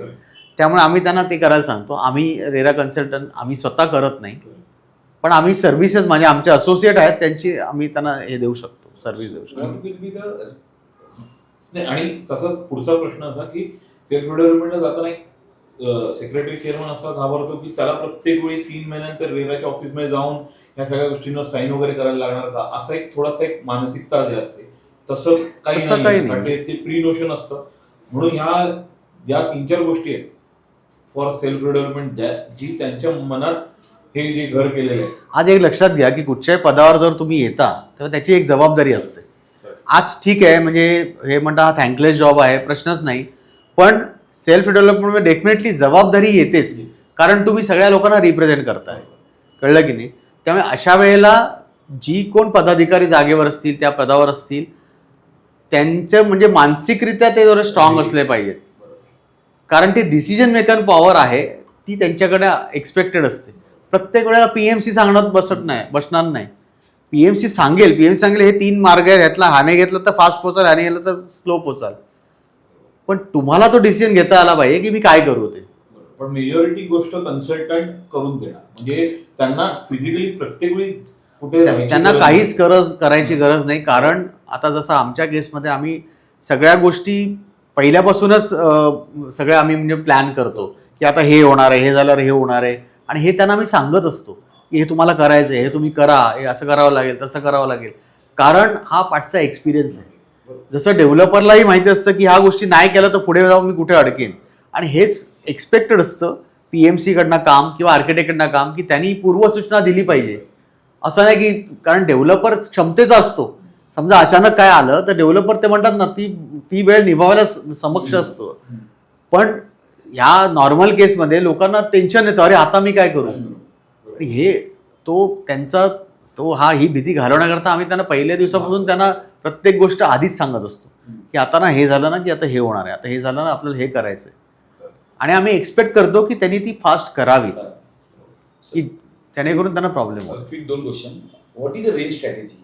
त्यामुळे आम्ही त्यांना ते करायला सांगतो. आम्ही रेरा कन्सल्टंट आम्ही स्वतः करत नाही, पण आम्ही सर्व्हिसेस म्हणजे आमचे असोसिएट आहेत त्यांची आम्ही त्यांना हे देऊ शकतो, सर्व्हिस देऊ शकतो. आणि तसाच पुढचा प्रश्न असा की सेल्फ डेव्हलपमेंटला जाताना एक सेक्रेटरी चेअरमन असा घाबरतो की त्याला प्रत्येक वेळी 3 महिन्यानंतर रेराच्या ऑफिसमध्ये जाऊन या सगळ्या गोष्टींवर साईन वगैरे करायला लागणार का, असा एक थोडासा एक मानसिकता जी असते. तसं काही नाही, ते प्री नोशन असतं. म्हणून या 3-4 गोष्टी आहेत फॉर सेल्फ डेव्हलपमेंट जी त्यांच्या मनात हे जे घर केलेलं आहे. आज एक लक्षात घ्या की कुठच्याही पदावर जर तुम्ही येता तेव्हा त्याची एक जबाबदारी असते. आज ठीक आहे, म्हणजे हे म्हणता हा थँकलेस जॉब आहे, प्रश्नच नाही, पण सेल्फ डेव्हलपमेंटमध्ये डेफिनेटली जबाबदारी येतेच, कारण तुम्ही सगळ्या लोकांना रिप्रेझेंट करताय, कळलं की नाही. त्यामुळे अशा वेळेला जी कोण पदाधिकारी जागेवर असतील, त्या पदावर असतील, त्यांचं म्हणजे मानसिकरित्या ते जरा स्ट्रॉंग असले पाहिजेत, कारण ती डिसिजन मेकर पॉवर आहे ती त्यांच्याकडे एक्सपेक्टेड असते. प्रत्येक वेळेला PMC सांगण्यात बसणार नाही. PMC सांगेल हे 3 मार्ग आहेत, ह्यातला हाने घेतला तर फास्ट पोचाल, हाने घेतला तर स्लो पोचाल, पण तुम्हाला तो डिसिजन घेता आला पाहिजे की मी काय करू ते. पण मेजॉरिटी गोष्ट कन्सल्टंट करून देणार, म्हणजे त्यांना फिजिकली प्रत्येक वेळी कुठे त्यांना काहीच करायची गरज नाही, कारण आता जसं आमच्या केसमध्ये आम्ही सगळ्या गोष्टी पहिल्यापासूनच सगळ्या आम्ही म्हणजे प्लॅन करतो की आता हे होणार आहे, हे झाल्यावर हे होणार आहे, आणि हे त्यांना मी सांगत असतो की हे तुम्हाला करायचं आहे, हे तुम्ही करा, हे असं करावं लागेल, तसं करावं लागेल, कारण हा पाठचा एक्सपिरियन्स आहे. जसं डेव्हलपरलाही माहिती असतं की ह्या गोष्टी नाही केलं तर पुढे जाऊन मी कुठे अडकेन, आणि हेच एक्सपेक्टेड असतं PMC कडनं काम किंवा आर्किटेक्टकडनं काम, की त्यांनी पूर्वसूचना दिली पाहिजे. असं नाही की, कारण डेव्हलपर क्षमतेचा असतो, समजा अचानक काय आलं तर डेव्हलपर ते म्हणतात ना, ती वेळ निभावायला समक्ष असतो. पण ह्या नॉर्मल केसमध्ये लोकांना टेन्शन येतं, अरे आता मी काय करू. हे ही भीती घालवण्याकरता आम्ही त्यांना पहिल्या दिवसापासून त्यांना प्रत्येक गोष्ट आधीच सांगत असतो की आता ना हे झालं ना की आता हे होणार आहे, आता हे झालं ना आपल्याला हे करायचंय, आणि आम्ही एक्सपेक्ट करतो की त्यांनी ती फास्ट करावी की जेणेकरून त्यांना प्रॉब्लेम होईल. 2 question. What is the range strategy?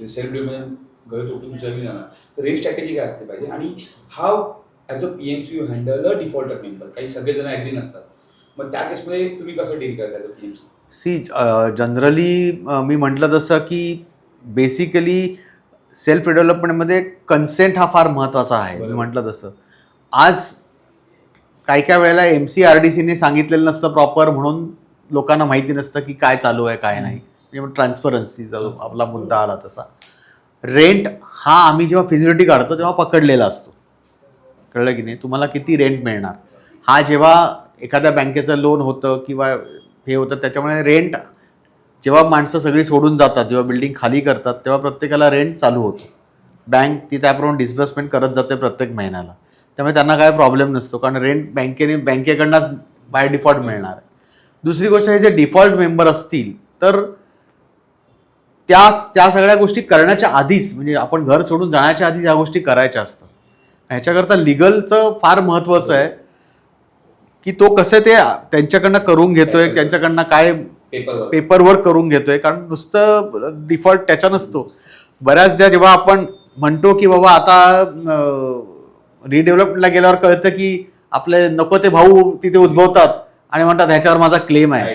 Self development घर तोडून सर्व्हिस जाणार तर रेंज स्ट्रॅटेजी काय असते पाहिजे, आणि how as a PMC you handle a defaulter member? काही सगळेजण ॲग्री नसतात, मग त्या केसमध्ये तुम्ही कसं डील करता ॲज अ PMC? जनरली मी म्हटलं तसं की बेसिकली सेल्फ डेव्हलपमेंटमध्ये कन्सेंट हा फार महत्त्वाचा आहे. मी म्हटलं तसं आज काही वेळेला MCRDCने सांगितलेलं नसतं प्रॉपर, म्हणून लोकांना माहिती नसतं की काय चालू आहे काय नाही. म्हणजे ट्रान्सपरन्सीचा जो आपला मुद्दा आला तसा, रेंट हा आम्ही जेव्हा फिजिबिलिटी काढतो तेव्हा पकडलेला असतो, कळलं की नाही. तुम्हाला किती रेंट मिळणार हा जेव्हा एखाद्या बँकेचं लोन होतं किंवा हे होतं, त्याच्यामुळे रेंट जेव्हा माणसं सगळी सोडून जातात, जेव्हा बिल्डिंग खाली करतात, तेव्हा प्रत्येकाला रेंट चालू होतो. बँक ती त्याप्रमाणे डिस्बर्समेंट करत जाते प्रत्येक महिन्याला, त्यामुळे त्यांना काय प्रॉब्लेम नसतो, कारण रेंट बँकेकडनंच बाय डिफॉल्ट मिळणार आहे. दुसरी गोष्ट, हे जे डिफॉल्ट मेंबर असतील तर त्या सगळ्या गोष्टी करण्याच्या आधीच, म्हणजे आपण घर सोडून जाण्याच्या आधीच ह्या गोष्टी करायच्या असतात. ह्याच्याकरता लिगलचं फार महत्त्वाचं आहे की तो कसं ते त्यांच्याकडनं करून घेतोय, त्यांच्याकडनं काय पेपरवर्क करून घेतोय, कारण नुसतं डिफॉल्ट त्याच्या नसतो. बऱ्याचदा जेव्हा आपण म्हणतो की बाबा आता रिडेव्हलपमेंटला गेल्यावर कळतं की आपले नको ते भाऊ तिथे उद्भवतात आणि म्हणतात ह्याच्यावर माझा क्लेम आहे,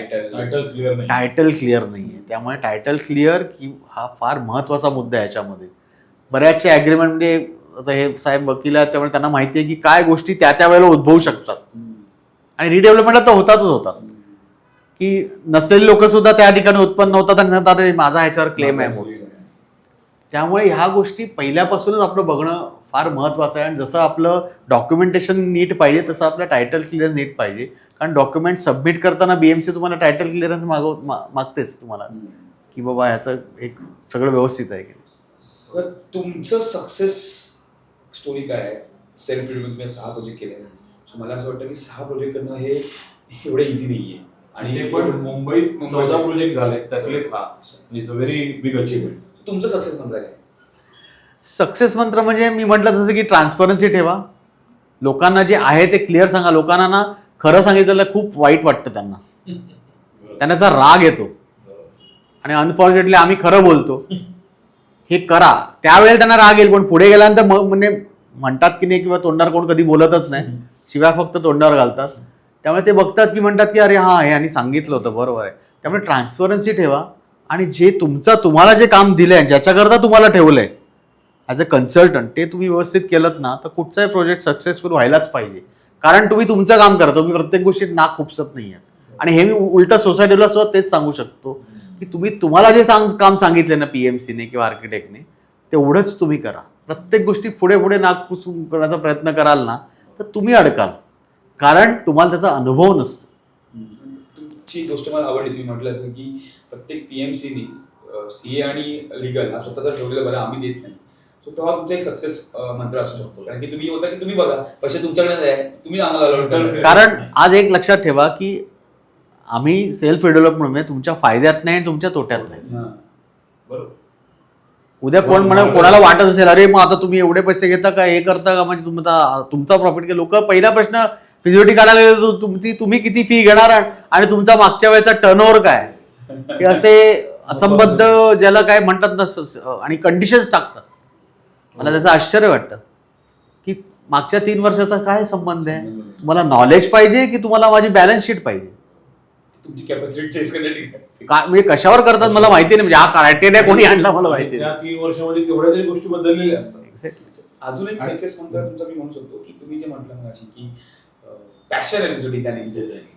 टायटल क्लिअर नाहीये. त्यामुळे टायटल क्लिअर की हा फार महत्त्वाचा मुद्दा आहे. ह्याच्यामध्ये बऱ्याचशा ॲग्रीमेंट, म्हणजे आता हे साहेब वकील आहेत त्यामुळे त्यांना माहिती आहे की काय गोष्टी त्या वेळेला उद्भवू शकतात, आणि रिडेव्हलपमेंटला तर होतातच की नसलेली लोक सुद्धा त्या ठिकाणी उत्पन्न होतात आणि सांगतात "अरे, माझा ह्याच्यावर क्लेम आहे म्हणून." त्यामुळे ह्या गोष्टी पहिल्यापासूनच आपलं बघणं फार महत्त्वाचं आहे. आणि जसं आपलं डॉक्युमेंटेशन नीट पाहिजे तसं आपलं टायटल क्लिअरन्स नीट पाहिजे. कारण डॉक्युमेंट सबमिट करताना BMC तुम्हाला टायटल क्लिअरन्स मागतेच तुम्हाला की बाबा ह्याचं एक सगळं व्यवस्थित आहे की नाही. तर तुमचं सक्सेस स्टोरी काय आहे? सेल्फ रिव्ह्यू तुम्ही 6 प्रोजेक्ट केले. सो मला असं वाटतं की 6 प्रोजेक्ट करणं हे एवढं इझी नाहीये. आणि ते पण मुंबईत 14 प्रोजेक्ट झाले त्यातले 6. It's a very big achievement. तुमचं सक्सेस मंत्र काय? सक्सेस मंत्र म्हणजे मी म्हटलं तसं की ट्रान्सपरन्सी ठेवा. लोकांना जे आहे ते क्लिअर सांगा. लोकांना ना खरं सांगितलेलं खूप वाईट वाटतं त्यांना त्याचा राग येतो. आणि अनफॉर्च्युनेटली आम्ही खरं बोलतो हे करा त्यावेळेला त्यांना राग येईल. पण पुढे गेल्यानंतर म्हणजे म्हणतात की नाही किंवा तोंडावर कोण कधी बोलतच नाही, शिवाय फक्त तोंडावर घालतात. त्यामुळे ते बघतात की म्हणतात की अरे हां हे यांनी सांगितलं होतं बरोबर आहे. त्यामुळे ट्रान्सपरन्सी ठेवा. आणि जे तुम्हाला जे काम दिलंय ज्याच्याकरता तुम्हाला ठेवलंय ॲज अ कन्सल्टंट ते तुम्ही व्यवस्थित केलं ना तर कुठचाही प्रोजेक्ट सक्सेसफुल व्हायलाच पाहिजे. कारण तुम्ही तुमचं काम करा. तुम्ही प्रत्येक गोष्टीत नाक खुपसत नाही आहे. आणि हे मी उलट सोसायटीला सुद्धा तेच सांगू शकतो की तुम्हाला जे काम सांगितले ना PMCने किंवा आर्किटेक्टने तेवढंच तुम्ही करा. प्रत्येक गोष्टी पुढे पुढे नाक पुसून करण्याचा प्रयत्न कराल ना तर तुम्ही अडकाल. कारण तुम्हाला त्याचा अनुभव नसतो. तुमची गोष्ट मला आवडली. तुम्ही म्हटलं असं की प्रत्येक PMCनी CA आणि लिगल हा स्वतःचा ठेवलेला बरं आम्ही देत नाही. सो तेव्हा तुमचा एक सक्सेस मंत्र असू शकतो. कारण की तुम्ही बोलता की तुम्ही बघा पैसे तुमच्याकडे आहे, तुम्ही आम्हाला allot करा. कारण आज एक लक्षात ठेवा की आम्ही सेल्फ डेव्हलपमेंट म्हणजे तुमच्या फायद्यात नाही तुमच्या तोट्यात नाही. बरोबर. उद्या कोण कोणाला वाटत असेल अरे मग आता तुम्ही एवढे पैसे घेता का हे करता का म्हणजे तुमचा प्रॉफिट घे. लोक पहिला प्रश्न फिजिबिलिटी काढायला गेलो तुम्ही किती फी घेणार आणि तुमचा मागच्या वेळेचा टर्नओव्हर काय हे असे असंबद्ध ज्याला काय म्हणतात ना आणि कंडिशन्स टाकतात. मला त्याचं आश्चर्य वाटतं की मागच्या 3 वर्षाचा काय संबंध आहे. मला नॉलेज पाहिजे की तुम्हाला माझी बॅलन्स शीट पाहिजे. तुमची कॅपॅसिटी टेस्ट करण्यासाठी म्हणजे कशावर करतात मला माहिती नाही. म्हणजे हा क्रायटेरिया कोणी आणला मला माहिती त्या नाही. 3 वर्षामध्ये केवढ्या तरी गोष्टी बदललेल्या असतात. अजून एक सक्सेस मंत्र तुमचा मी म्हणू शकतो की तुम्ही जे म्हटलं मगाशी की पॅशन आहे तुमचं डिझायनिंग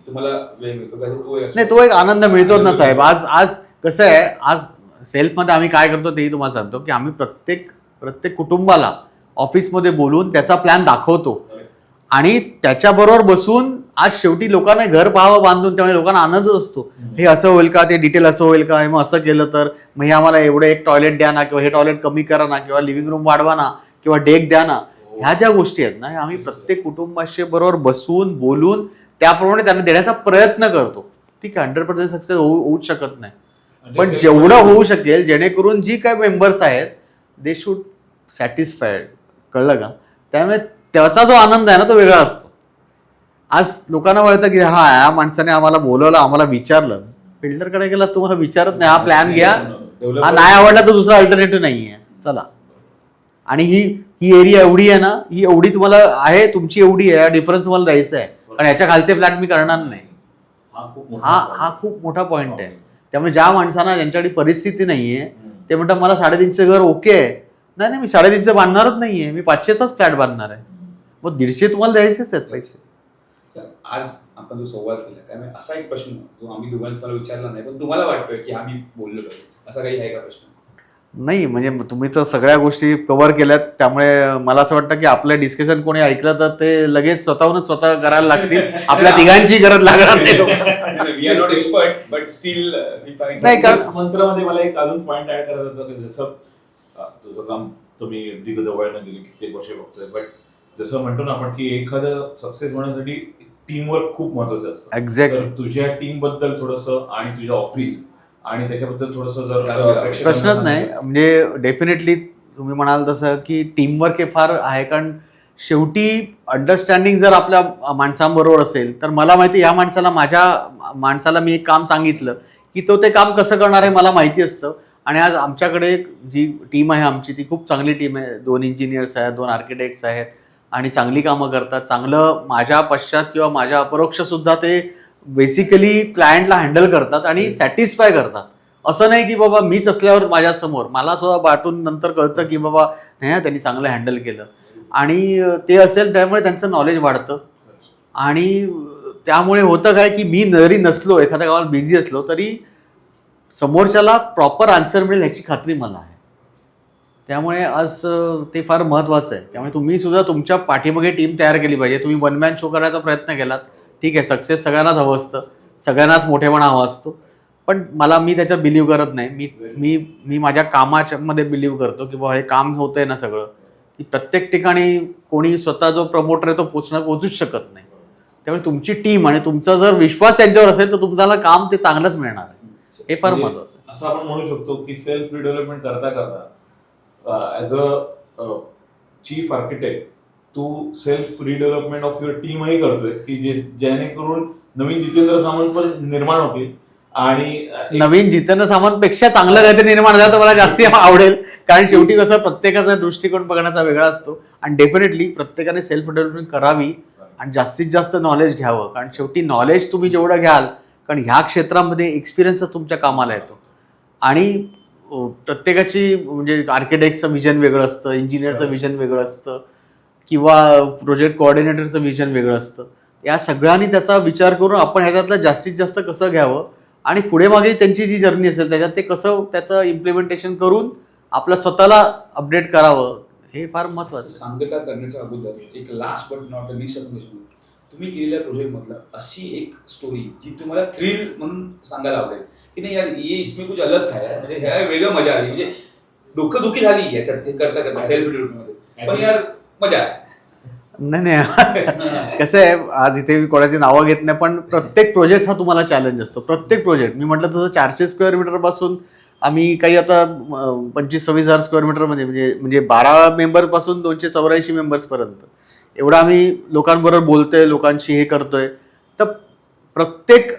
तुम्हाला वेळ मिळतो का नाही तो एक आनंद मिळतोच ना साहेब. आज कसं आहे आज सेल्फमध्ये आम्ही काय करतो तेही तुम्हाला सांगतो की आम्ही प्रत्येक कुटुंबाला ऑफिसमध्ये बोलून त्याचा प्लॅन दाखवतो आणि त्याच्याबरोबर बसून आज शेवटी लोकांना घर पाहावं बांधून त्यामुळे लोकांना आनंदच असतो. हे असं होईल का ते डिटेल असं होईल का मग असं केलं तर मग हे आम्हाला एवढं एक टॉयलेट द्या ना किंवा हे टॉयलेट कमी करा ना किंवा लिव्हिंग रूम वाढवा ना किंवा डेक द्या ना. ह्या ज्या गोष्टी आहेत ना ह्या आम्ही प्रत्येक कुटुंबाशी बरोबर बसून बोलून त्याप्रमाणे त्यांना देण्याचा प्रयत्न करतो. ठीक आहे 100% सक्सेस होऊच शकत नाही पण जेवढं होऊ शकेल जेणेकरून जी काय मेंबर्स आहेत दे शुड सॅटिस्फाईड. कळलं का. त्यामुळे त्याचा जो आनंद आहे ना तो वेगळा असतो. आज लोकांना कळतं की हा या माणसाने आम्हाला बोलवलं आम्हाला विचारलं. बिल्डरकडे गेला तुम्हाला विचारत नाही हा प्लॅन घ्या हा नाही आवडला तर दुसरा अल्टरनेटिव्ह नाही आहे चला. आणि ही एरिया एवढी आहे ना ही एवढी तुम्हाला आहे तुमची एवढी आहे डिफरन्स तुम्हाला द्यायचा आहे कारण याच्या खालचे प्लॅन मी करणार नाही. हा खूप मोठा पॉईंट आहे. त्यामुळे ज्या माणसांना ज्यांच्याकडे परिस्थिती नाहीये ते म्हणतात मला 350 घर ओके आहे. नाही मी 350 बांधणारच नाहीये मी 500चाच फ्लॅट बांधणार आहे. मग 150 तुम्हाला द्यायचेच आहेत पैसे. आज आपण जो संवाद केला त्यामुळे असा एक प्रश्न जो आम्ही दोघांनी तुम्हाला विचारला नाही पण तुम्हाला वाटतोय की आम्ही बोललो असा काही आहे का प्रश्न? नाही म्हणजे तुम्ही तर सगळ्या गोष्टी कव्हर केल्यात त्यामुळे मला असं वाटतं की आपलं डिस्कशन कोणी ऐकलं तर ते लगेच स्वतःहूनच स्वतः करायला लागतील. आपल्या तिघांची गरज लागणार नाही. नाही कारण मंत्रामध्ये मला एक अजून पॉईंट ऍड करायचा होता की जसं तुझं काम तुम्ही अगदी जवळनं गेले कित्येक वर्ष बघतोय बट जसं म्हणतो ना आपण की एखादं सक्सेस होण्यासाठी टीमवर्क खूप महत्वाचं असतं. एक्झॅक्टली. तुझ्या टीम बद्दल थोडंसं आणि तुझ्या ऑफिस आणि त्याच्याबद्दल थोडंसं जर प्रश्नच नाही. म्हणजे डेफिनेटली तुम्ही म्हणाल तसं की टीमवर्क हे फार आहे कारण शेवटी अंडरस्टँडिंग जर आपल्या माणसांबरोबर असेल तर मला माहिती या माझ्या माणसाला मी एक काम सांगितलं की तो ते काम कसं करणार आहे मला माहिती असतं. आणि आज आमच्याकडे जी टीम आहे आमची ती खूप चांगली टीम आहे. 2 इंजिनियर्स आहेत 2 आर्किटेक्ट्स आहेत आणि चांगली कामं करतात. चांगलं माझ्या पश्चात किंवा माझ्या अपरोक्ष सुद्धा ते बेसिकली क्लायंटला हँडल करतात आणि सॅटिस्फाय करतात. असं नाही की बाबा मीच असल्यावर माझ्यासमोर मला सुद्धा बाटून नंतर कळतं की बाबा नाही त्यांनी चांगलं हँडल केलं आणि ते असेल त्यामुळे त्यांचं नॉलेज वाढतं आणि त्यामुळे होतं काय की मी जरी नसलो, एखाद्या गावाला बिझी असलो तरी समोरच्याला प्रॉपर आन्सर मिळेल ह्याची खात्री मला आहे. त्यामुळे आज ते फार महत्त्वाचं आहे. त्यामुळे तुम्ही सुद्धा तुमच्या पाठीमागे टीम तयार केली पाहिजे. तुम्ही वन मॅन शो करायचा प्रयत्न केलात, ठीक आहे, सक्सेस सगळ्यांनाच हवं असतं, सगळ्यांनाच मोठेपणा हवा असतो, पण मी त्याच्यात बिलीव्ह करत नाही. मी माझ्या कामामध्ये बिलीव्ह करतो की बाबा हे काम होतंय ना सगळं, की प्रत्येक ठिकाणी कोणी स्वतः जो प्रमोटर आहे तो पोहोचूच शकत नाही. त्यामुळे तुमची टीम आणि तुमचा जर विश्वास त्यांच्यावर असेल तर तुम्हाला काम ते चांगलंच मिळणार आहे. हे फार महत्वाचं आहे. असं आपण म्हणू शकतो की सेल्फ रिडेव्हलपमेंट करता करता ऍज अ चीफ आर्किटेक्ट तू सेल्फ रिडेव्हलपमेंट ऑफ युअर टीमही करतोय की जेणेकरून नवीन जितेंद्र सामंत पण निर्माण होतील आणि नवीन जितेंद्र सामंतपेक्षा चांगलं काहीतरी निर्माण झालं तर मला जास्ती आवडेल. कारण शेवटी कसं प्रत्येकाचा दृष्टिकोन बघण्याचा वेगळा असतो आणि डेफिनेटली प्रत्येकाने सेल्फ डेव्हलपमेंट करावी आणि जास्तीत जास्त नॉलेज घ्यावं. कारण शेवटी नॉलेज तुम्ही जेवढं घ्याल, कारण ह्या क्षेत्रामध्ये एक्सपिरियन्सच तुमच्या कामाला येतो. आणि प्रत्येकाची म्हणजे आर्किटेक्टचं विजन वेगळं असतं, इंजिनियरचं विजन वेगळं असतं किंवा प्रोजेक्ट कोऑर्डिनेटरचं विजन वेगळं असतं. या सगळ्यांनी त्याचा विचार करून आपण ह्याच्यातलं जास्तीत जास्त कसं घ्यावं आणि पुढे मागे त्यांची जी जर्नी असेल त्याच्यात ते कसं त्याचं इम्प्लिमेंटेशन करून आपलं स्वतःला अपडेट करावं, हे फार महत्त्वाचं आहे. सांगता करण्याच्या अगोदर एक last but not a least of question, तुम्ही केलेल्या प्रोजेक्टमधलं अशी एक स्टोरी जी तुम्हाला थ्रिल म्हणून सांगायला आवडेल की नाही यार ये इसमें कुछ अलग था यार, म्हणजे ह्या वेगळं मजा आली, म्हणजे डोकंदुखी झाली याच्यात हे करता करता सेल्फ डेव्हलपमेंटमध्ये, पण यार मजा आहे. नाही कसं आहे, आज इथे मी कोणाची नावं घेत नाही, पण प्रत्येक प्रोजेक्ट हा तुम्हाला चॅलेंज असतो. प्रत्येक प्रोजेक्ट मी म्हटलं तसं 400 स्क्वेअर मीटर पासून आम्ही काही आता 25-26,000 स्क्वेअर मीटर म्हणजे 12 मेंबर्स पासून 284 मेंबर्स पर्यंत एवढं आम्ही लोकांबरोबर बोलतोय, लोकांशी हे करतोय. तर प्रत्येक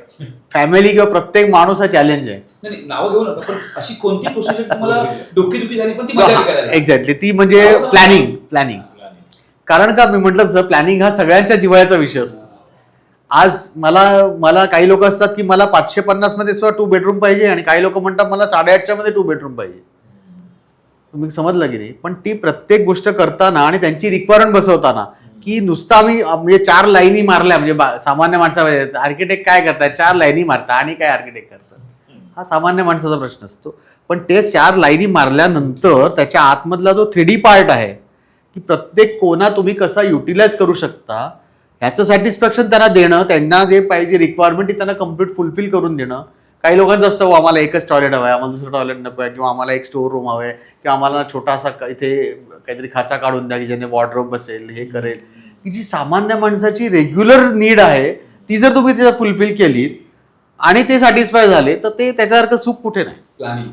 फॅमिली किंवा प्रत्येक माणूस हा चॅलेंज आहे. नाही नावं घेऊ नका, पण अशी कोणती प्रोसेस तुम्हाला डोकेदुखी झाली पण ती मजा आली करायला? एक्झॅक्टली, ती म्हणजे प्लॅनिंग. कारण का मी म्हटलं तसं प्लॅनिंग हा सगळ्यांच्या जिव्हाळ्याचा विषय असतो. आज मला काही लोक असतात की मला 550 मध्ये सुद्धा 2 बेडरूम पाहिजे आणि काही लोक म्हणतात मला 850 मध्ये 2 बेडरूम पाहिजे. तुम्ही समजलं की नाही? पण ती प्रत्येक गोष्ट करताना आणि त्यांची रिक्वायरमेंट बसवताना की नुसतं आम्ही म्हणजे 4 लाईनी मारल्या म्हणजे सामान्य माणसामध्ये आर्किटेक्ट काय करतात, 4 लाईनी मारतात आणि काय आर्किटेक्ट करतात, हा सामान्य माणसाचा प्रश्न असतो. पण ते 4 लाईनी मारल्यानंतर त्याच्या आतमधला जो 3D पार्ट आहे की प्रत्येक कोना तुम्ही कसा युटिलाइज करू शकता ह्याचं सॅटिस्फॅक्शन त्यांना देणं, त्यांना जे पाहिजे रिक्वायरमेंट त्यांना कम्प्लीट फुलफिल करून देणं. काही लोकांचं असतं आम्हाला एकच टॉयलेट हवं आहे, आम्हाला दुसरं टॉयलेट नको आहे, किंवा आम्हाला एक स्टोर रूम हवं आहे, किंवा आम्हाला छोटासा इथे काहीतरी खाचा काढून द्या की ज्याने वॉर्डरोब बसेल, हे करेल. की जी सामान्य माणसाची रेग्युलर नीड आहे ती जर तुम्ही त्याला फुलफिल केली आणि ते सॅटिस्फाय झाले तर ते त्याच्यासारखं सुख कुठे नाही. प्लॅनिंग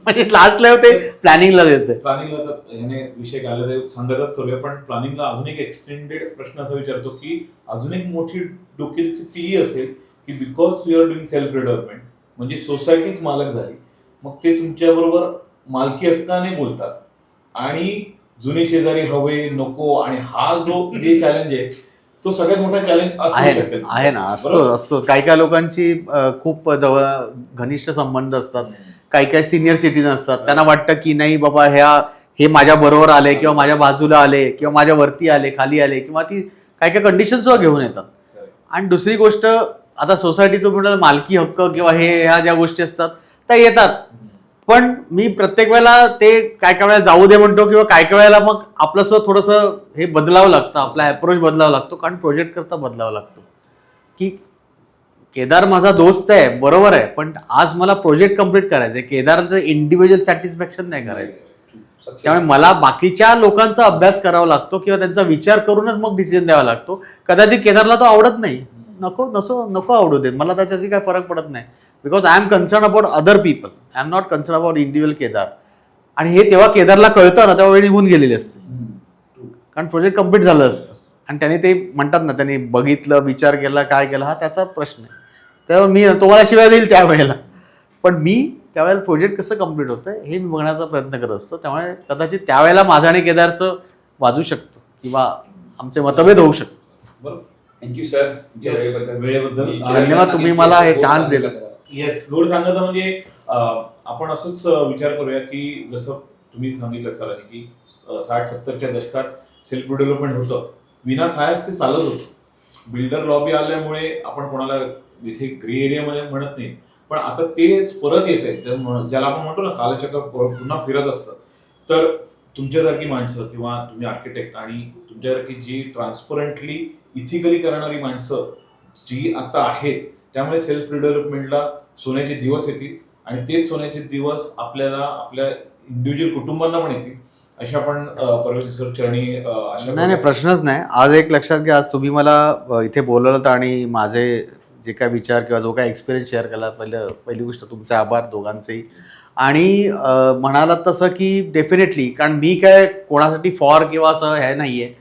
म्हणजे लास्टला होते प्लॅनिंगला येते. प्लॅनिंगला तर ह्याने विषय काढला ते संदर्भात करूया, पण प्लॅनिंगला अजून एक एक्सटेंडेड प्रश्न असा विचारतो की अजून एक मोठी डोकेदुखी तीही असेल की because you are doing self development म्हणजे सोसायटीच मालक झाली, मग ते तुमच्याबरोबर मालकी हक्काने बोलतात आणि जुने शेजारी हवे नको, आणि हा जो जे चॅलेंज आहे तो सगळ्यात मोठा चॅलेंज असू शकेल. आहे ना, असतोच. काही लोकांची खूप जवळ घनिष्ठ संबंध असतात, काही सिनियर सिटीजन असतात, त्यांना वाटतं की नाही बाबा हे माझ्या बरोबर आले किंवा माझ्या बाजूला आले किंवा माझ्या वरती आले, खाली आले, किंवा ती काही कंडिशन सुद्धा घेऊन येतात. आणि दुसरी गोष्ट आता सोसायटीचं म्हणलं मालकी हक्क किंवा ह्या ज्या गोष्टी असतात त्या येतात, पण मी प्रत्येक वेळेला ते काय वेळेला जाऊ दे म्हणतो, किंवा काय वेळेला मग आपलं सुद्धा थोडंसं हे बदलावं लागतं, आपला अप्रोच बदलावा लागतो, कारण प्रोजेक्ट करता बदलावा लागतो. की केदार माझा दोस्त आहे बरोबर आहे, पण आज मला प्रोजेक्ट कम्प्लीट करायचंय, केदारचं इंडिव्हिज्युअल सॅटिस्फॅक्शन नाही करायचं. त्यामुळे मला बाकीच्या लोकांचा अभ्यास करावा लागतो किंवा त्यांचा विचार करूनच मग डिसिजन द्यावा लागतो. कदाचित केदारला तो आवडत नाही, नको आवडू दे, मला त्याच्याशी काय फरक पडत नाही, because I am concern about other people, I am not concern about individual Kedar. आणि हे तेव्हा केदारला कळतं ना, तेव्हा वेळ निघून गेलेली असते, कारण प्रोजेक्ट कम्प्लीट झालं असतं. आणि त्याने ते म्हणतात ना, त्यांनी बघितलं, विचार केला, काय केला, हा त्याचा प्रश्न आहे. तेव्हा मी तुम्हाला शिवाय देईल त्यावेळेला, पण मी त्यावेळेला प्रोजेक्ट कसं कम्प्लीट होतं हे मी बघण्याचा प्रयत्न करत असतो. त्यामुळे कदाचित त्यावेळेला माझं आणि केदारचं वाजू शकतं किंवा आमचे मतभेद होऊ शकतो. बरोबर. थँक्यू सर वेळेबद्दल धन्यवाद, तुम्ही मला हे चान्स दिला. येस, गोड सांगायचं म्हणजे आपण असंच विचार करूया की जसं तुम्ही सांगितलं सरांनी की 60-70च्या दशकात सेल्फ डेव्हलपमेंट होतं, विना सायन्स ते चालत होतं. बिल्डर लॉबी आल्यामुळे आपण कोणाला इथे ग्रे एरियामध्ये म्हणत नाही, पण आता तेच परत येत आहे, ज्याला आपण म्हणतो ना कालचक्र पुन्हा फिरत असतं. तर तुमच्यासारखी माणसं किंवा तुम्ही आर्किटेक्ट आणि तुमच्यासारखी जी ट्रान्सपरंटली इथिकली करणारी माणसं जी आता आहेत, त्यामुळे सेल्फ डेव्हलपमेंटला सोन्याचे दिवस येतील आणि तेच सोन्याचे दिवस आपल्याला आपल्या इंडिव्हिज्युअल कुटुंबांना पण येतील अशा आपण परमेश्वर चरणी आशा नाही प्रश्नच नाही. आज एक लक्षात घ्या, आज तुम्ही मला इथे बोलवलं होतं आणि माझे जे काय विचार किंवा जो काय एक्सपिरियन्स शेअर केला, पहिली गोष्ट तुमचे आभार दोघांचेही. आणि म्हणालात तसं की डेफिनेटली, कारण मी काय कोणासाठी फॉर किंवा असं हे नाही आहे.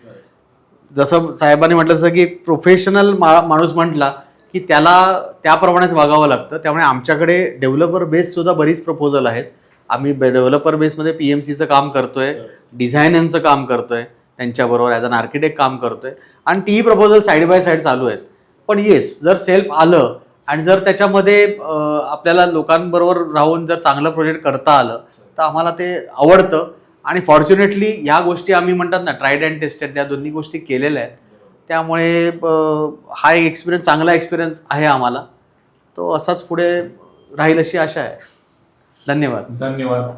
जसं साहेबांनी म्हटलं तसं की प्रोफेशनल माणूस म्हटला की त्याला त्याप्रमाणेच वागावं लागतं. त्यामुळे आमच्याकडे डेव्हलपर बेससुद्धा बरीच प्रपोजल आहेत. आम्ही डेव्हलपर बेसमध्ये PMCचं काम करतोय, डिझायनरचं काम करतोय, त्यांच्याबरोबर ॲज अन आर्किटेक्ट काम करतोय आणि तीही प्रपोजल साईड बाय साईड चालू आहेत. पण येस, जर सेल्फ आलं आणि जर त्याच्यामध्ये आपल्याला लोकांबरोबर राहून जर चांगलं प्रोजेक्ट करता आलं तर आम्हाला ते आवडतं. आणि फॉर्च्युनेटली ह्या गोष्टी आम्ही म्हणतात ना ट्राईड अँड टेस्टेड, त्या दोन्ही गोष्टी केलेल्या आहेत. त्यामुळे हा एक एक्सपिरियन्स, चांगला एक्सपिरियन्स आहे आम्हाला. तो असाच पुढे राहील अशी आशा आहे. धन्यवाद. धन्यवाद.